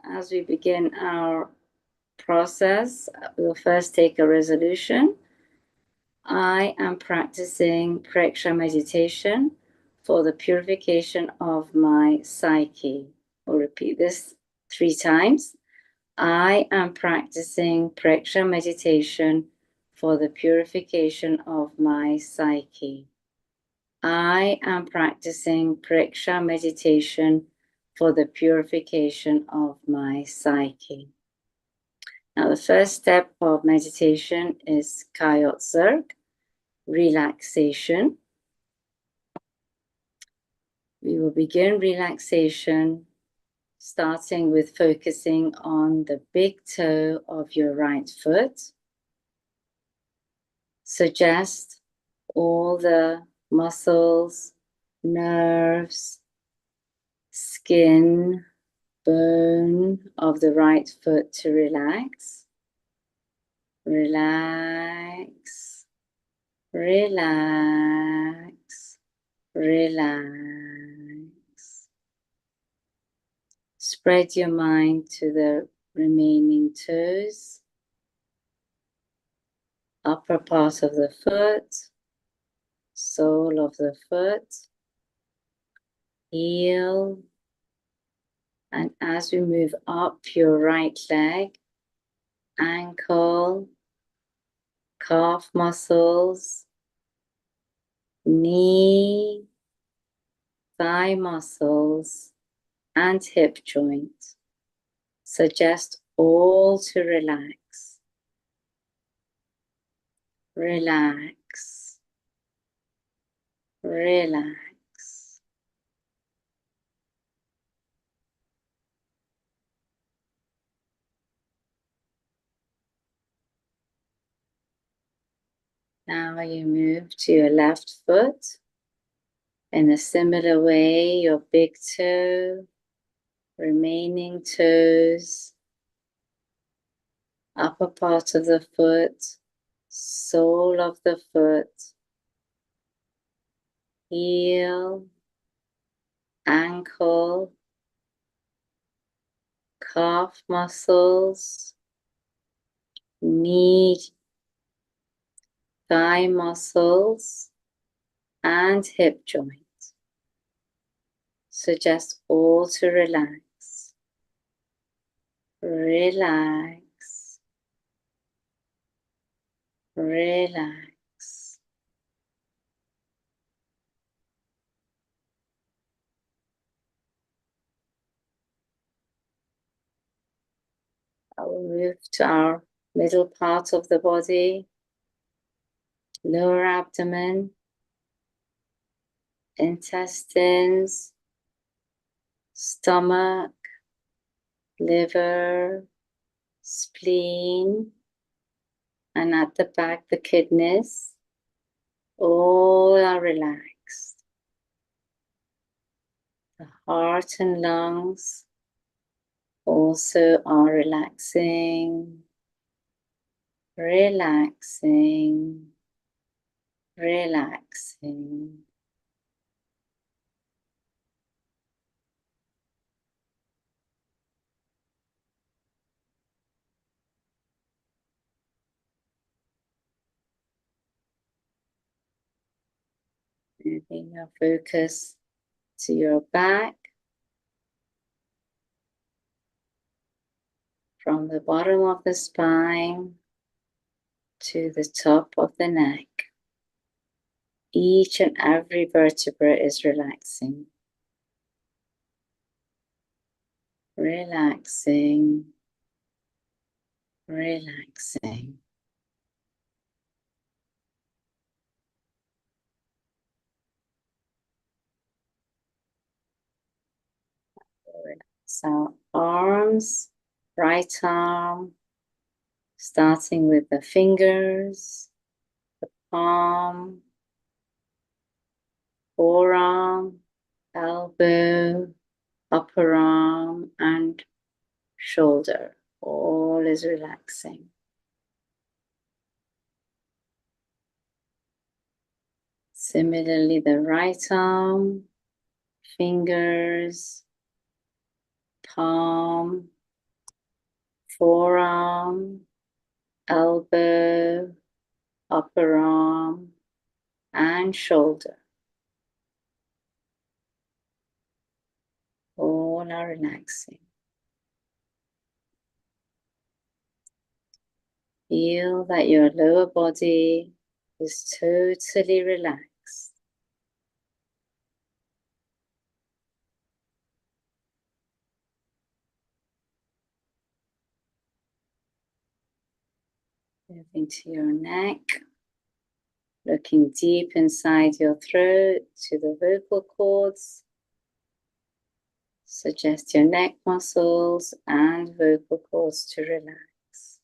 Speaker 5: As we begin our process, we'll first take a resolution. I am practicing Praksha meditation for the purification of my psyche. We'll repeat this 3 times. I am practicing Praksha meditation for the purification of my psyche. I am practicing Praksha meditation for the purification of my psyche. Now, the first step of meditation is Kayotsarg, relaxation. We will begin relaxation starting with focusing on the big toe of your right foot. Suggest all the muscles, nerves, skin, bone of the right foot to relax. Relax, relax, relax. Spread your mind to the remaining toes, upper part of the foot, sole of the foot, heel, and as we move up your right leg, ankle, calf muscles, knee, thigh muscles, and hip joint. Suggest all to relax. Relax. Relax. Now you move to your left foot. In a similar way, your big toe, remaining toes, upper part of the foot, sole of the foot, heel, ankle, calf muscles, knee, thigh muscles, and hip joint. Suggest all to relax. Relax. Relax. I will move to our middle part of the body, lower abdomen, intestines, stomach, liver, spleen, and at the back, the kidneys. All are relaxed. The heart and lungs also are relaxing, relaxing, relaxing. Moving your focus to your back, from the bottom of the spine to the top of the neck. Each and every vertebra is relaxing. Relaxing, relaxing. Relax our arms, right arm, starting with the fingers, the palm, forearm, elbow, upper arm, and shoulder. All is relaxing. Similarly, the right arm, fingers, palm, forearm, elbow, upper arm, and shoulder. All are relaxing. Feel that your lower body is totally relaxed. Moving to your neck, looking deep inside your throat to the vocal cords. Suggest your neck muscles and vocal cords to relax.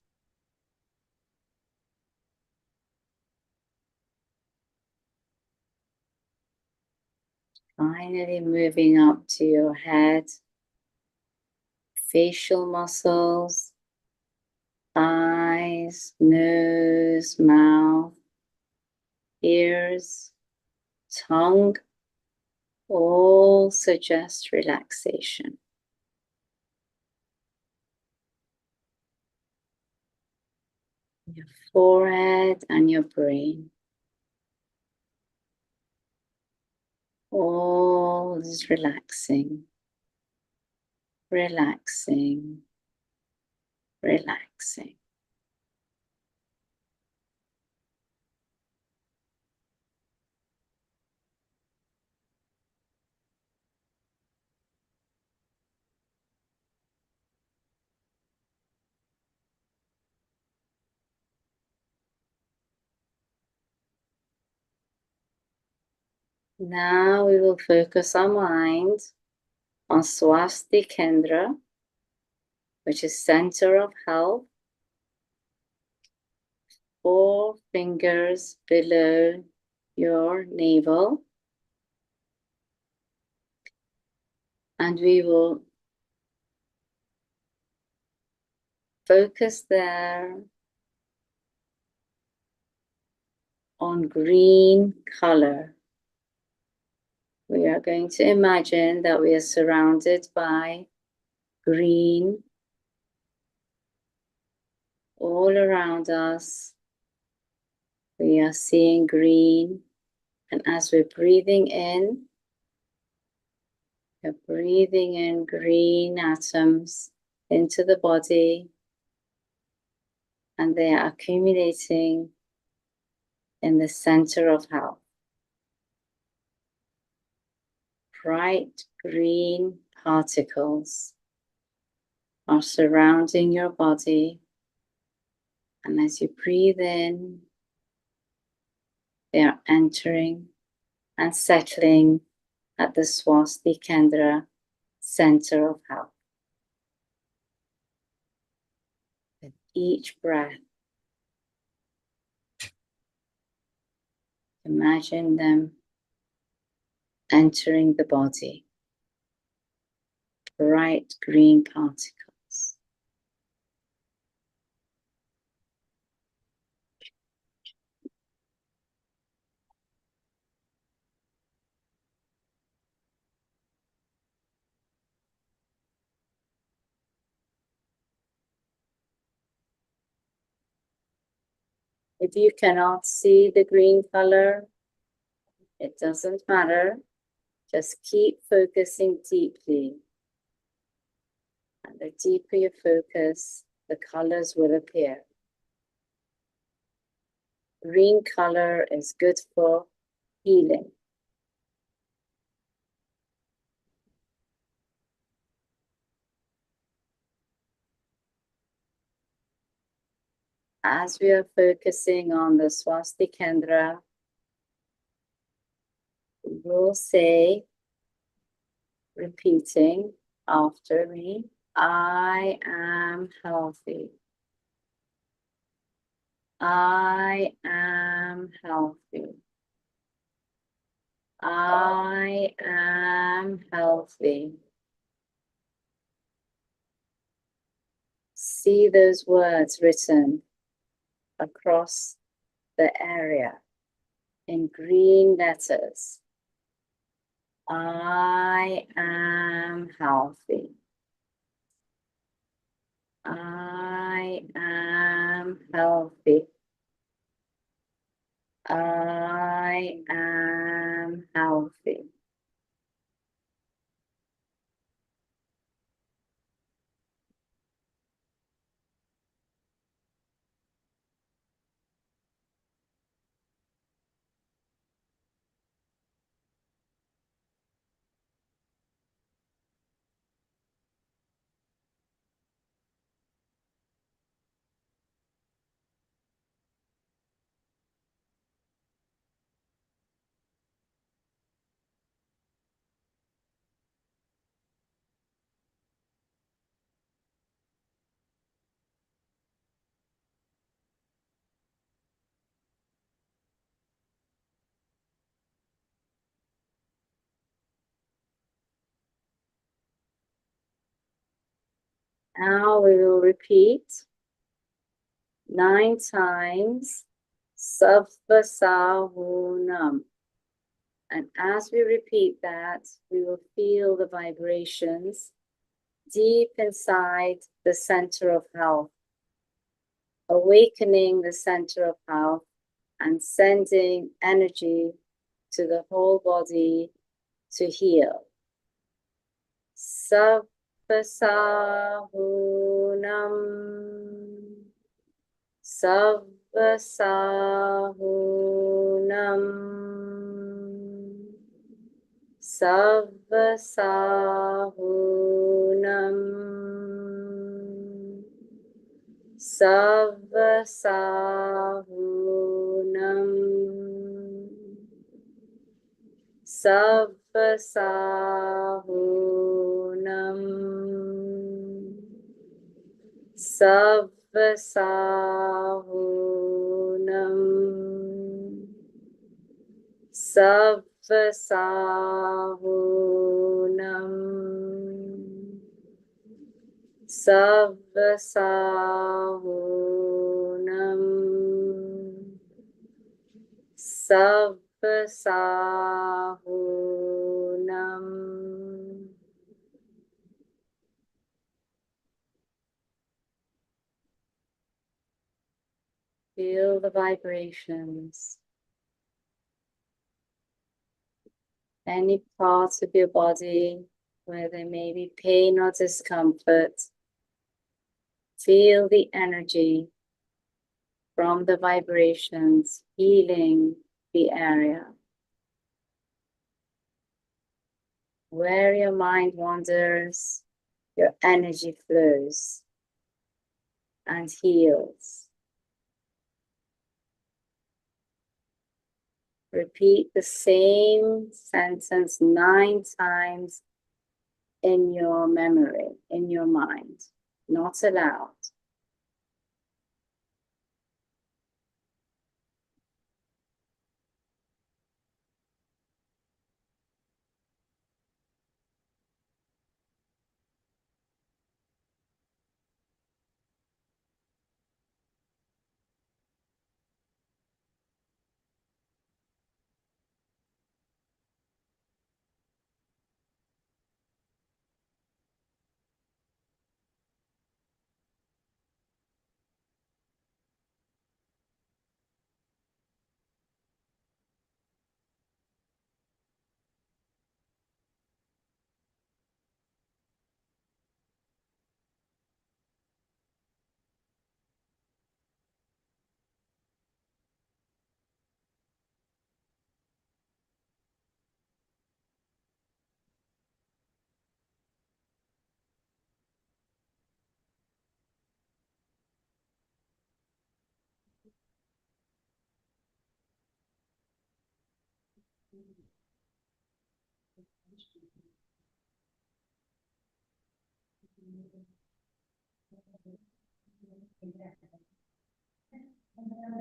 Speaker 5: Finally, moving up to your head, facial muscles, eyes, nose, mouth, ears, tongue, all suggest relaxation. Your forehead and your brain. All is relaxing, relaxing, relaxing. Now we will focus our mind on Swasti Kendra, which is center of health, 4 fingers below your navel. And we will focus there on green color. We are going to imagine that we are surrounded by green all around us. We are seeing green, and as we're breathing in, we're breathing in green atoms into the body, and they are accumulating in the center of health. Bright green particles are surrounding your body, and as you breathe in, they are entering and settling at the Swasti Kendra center of health. With each breath, imagine them entering the body. Bright green particles. If you cannot see the green color, it doesn't matter. Just keep focusing deeply. And the deeper you focus, the colors will appear. Green color is good for healing. As we are focusing on the Swasti Kendra, we will say, repeating after me, I am healthy. I am healthy. I am healthy. See those words written across the area in green letters. I am healthy. I am healthy. I am healthy. Now we will repeat 9 times Savvasahunam. And as we repeat that, we will feel the vibrations deep inside the center of health, awakening the center of health and sending energy to the whole body to heal. Savvasahunam. Savvasahunam. Savvasahunam. Savvasahunam. Savvasahunam. Savvasahunam. Savvasahunam. Savvasahunam. Savvasahunam. Feel the vibrations. Any parts of your body where there may be pain or discomfort, feel the energy from the vibrations healing the area. Where your mind wanders, your energy flows and heals. Repeat the same sentence 9 times in your memory, in your mind, not aloud.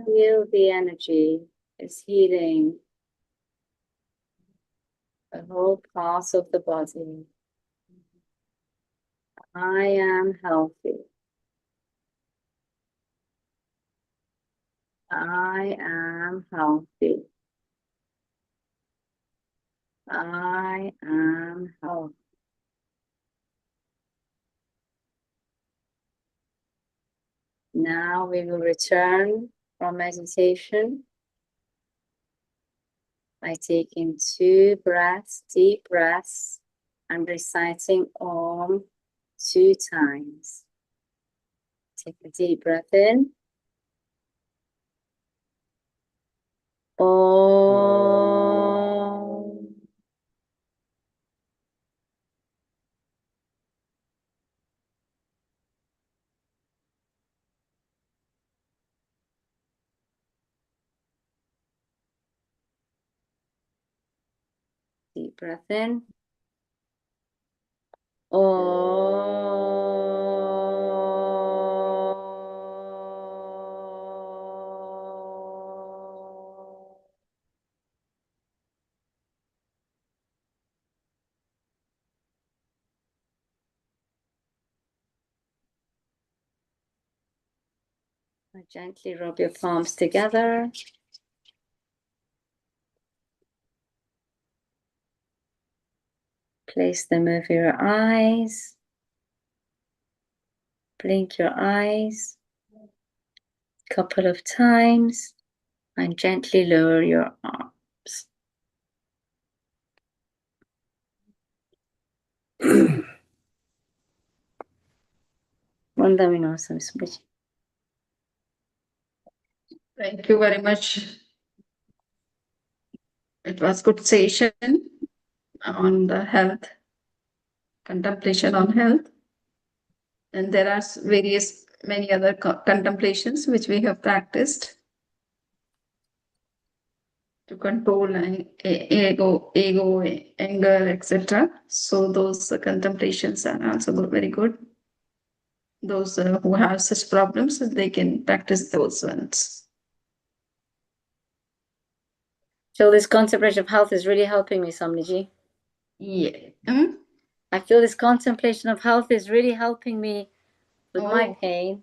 Speaker 5: Feel the energy is healing the whole parts of the body. I am healthy. I am healthy. I am healthy. Now we will return from meditation by taking 2 breaths, deep breaths, and reciting Om 2 times. Take a deep breath in. Om. Deep breath in. Gently rub your palms together. Place them over your eyes. Blink your eyes a couple of times and gently lower your arms.
Speaker 6: Thank you very much. It was good session on the health, contemplation on health. And there are many other contemplations which we have practiced to control ego, anger, etc. So those contemplations are also very good. Those who have such problems, they can practice those ones.
Speaker 5: So this contemplation of health is really helping me, Samniji.
Speaker 6: Yeah.
Speaker 5: I feel this contemplation of health is really helping me with my pain.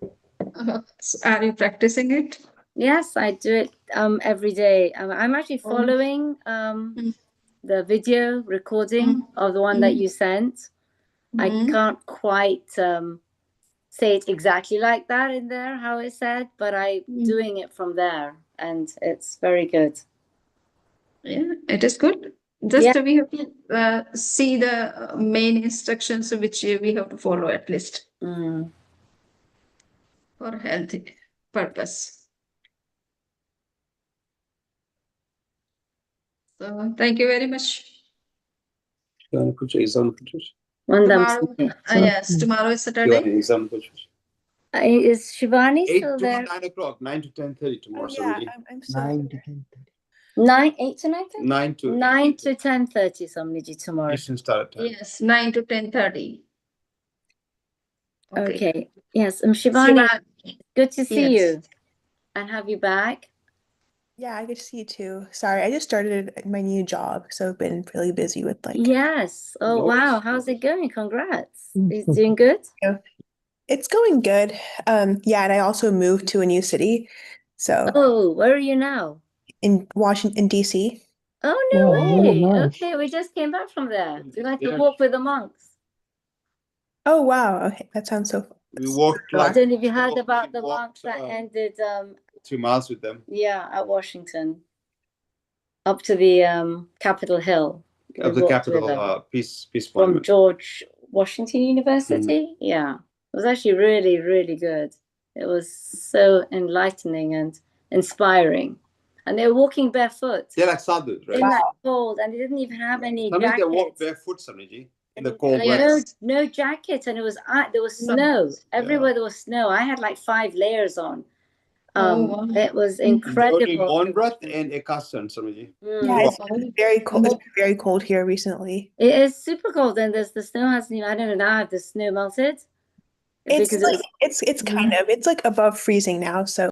Speaker 6: Are you practicing it?
Speaker 5: Yes, I do it every day. I'm actually following the video recording of the one that you sent. I can't quite say it exactly like that in there, how it said, but I'm doing it from there, and it's very good.
Speaker 6: Yeah, it is good. Just we have to see the main instructions which we have to follow at least for health purpose. So thank you very much. Tomorrow, yes, tomorrow is Saturday.
Speaker 5: Is Shivani still there?
Speaker 1: 9 o'clock, 9 to 10:30 tomorrow.
Speaker 7: Yeah, I'm still
Speaker 4: 9 to 10:30.
Speaker 5: 8 to 9:30?
Speaker 1: 9 to
Speaker 5: 10:30, Samniji, tomorrow.
Speaker 1: Eastern Standard Time.
Speaker 6: Yes, 9 to 10:30.
Speaker 5: Okay. Yes, Shivani, good to see you and have you back.
Speaker 7: Yeah, I get to see you too. Sorry, I just started my new job, so I've been really busy with
Speaker 5: Yes. Oh, wow. How's it going? Congrats. Is doing good?
Speaker 7: It's going good. Yeah, and I also moved to a new city. So
Speaker 5: Oh, where are you now?
Speaker 7: in Washington, DC.
Speaker 5: Oh, no way. Okay, we just came back from there. We went to walk with the monks.
Speaker 7: Oh wow. Okay, that sounds so fun.
Speaker 1: We walked
Speaker 5: I
Speaker 1: like
Speaker 5: don't know if you heard about the monks that ended
Speaker 1: 2 miles with them.
Speaker 5: yeah, at Washington. Up to the Capitol Hill.
Speaker 1: Of the Capitol Peace
Speaker 5: from
Speaker 1: Monument.
Speaker 5: George Washington University. Yeah. It was actually really, really good. It was so enlightening and inspiring. And they were walking barefoot.
Speaker 1: They're like sadhus, right?
Speaker 5: In that cold, and they didn't even have any
Speaker 1: Sometimes
Speaker 5: jackets.
Speaker 1: they walk barefoot, Samiji, in the cold weather.
Speaker 5: No jackets, and it was there was snow. Everywhere there was snow. I had like 5 layers on. It was incredible.
Speaker 1: Only one breath and a custom, Samiji.
Speaker 7: Yeah, it's very cold. It's been very cold here recently.
Speaker 5: It is super cold, and the snow hasn't even, I don't know now if the snow melted.
Speaker 7: It's like, it's kind of, it's like above freezing now, so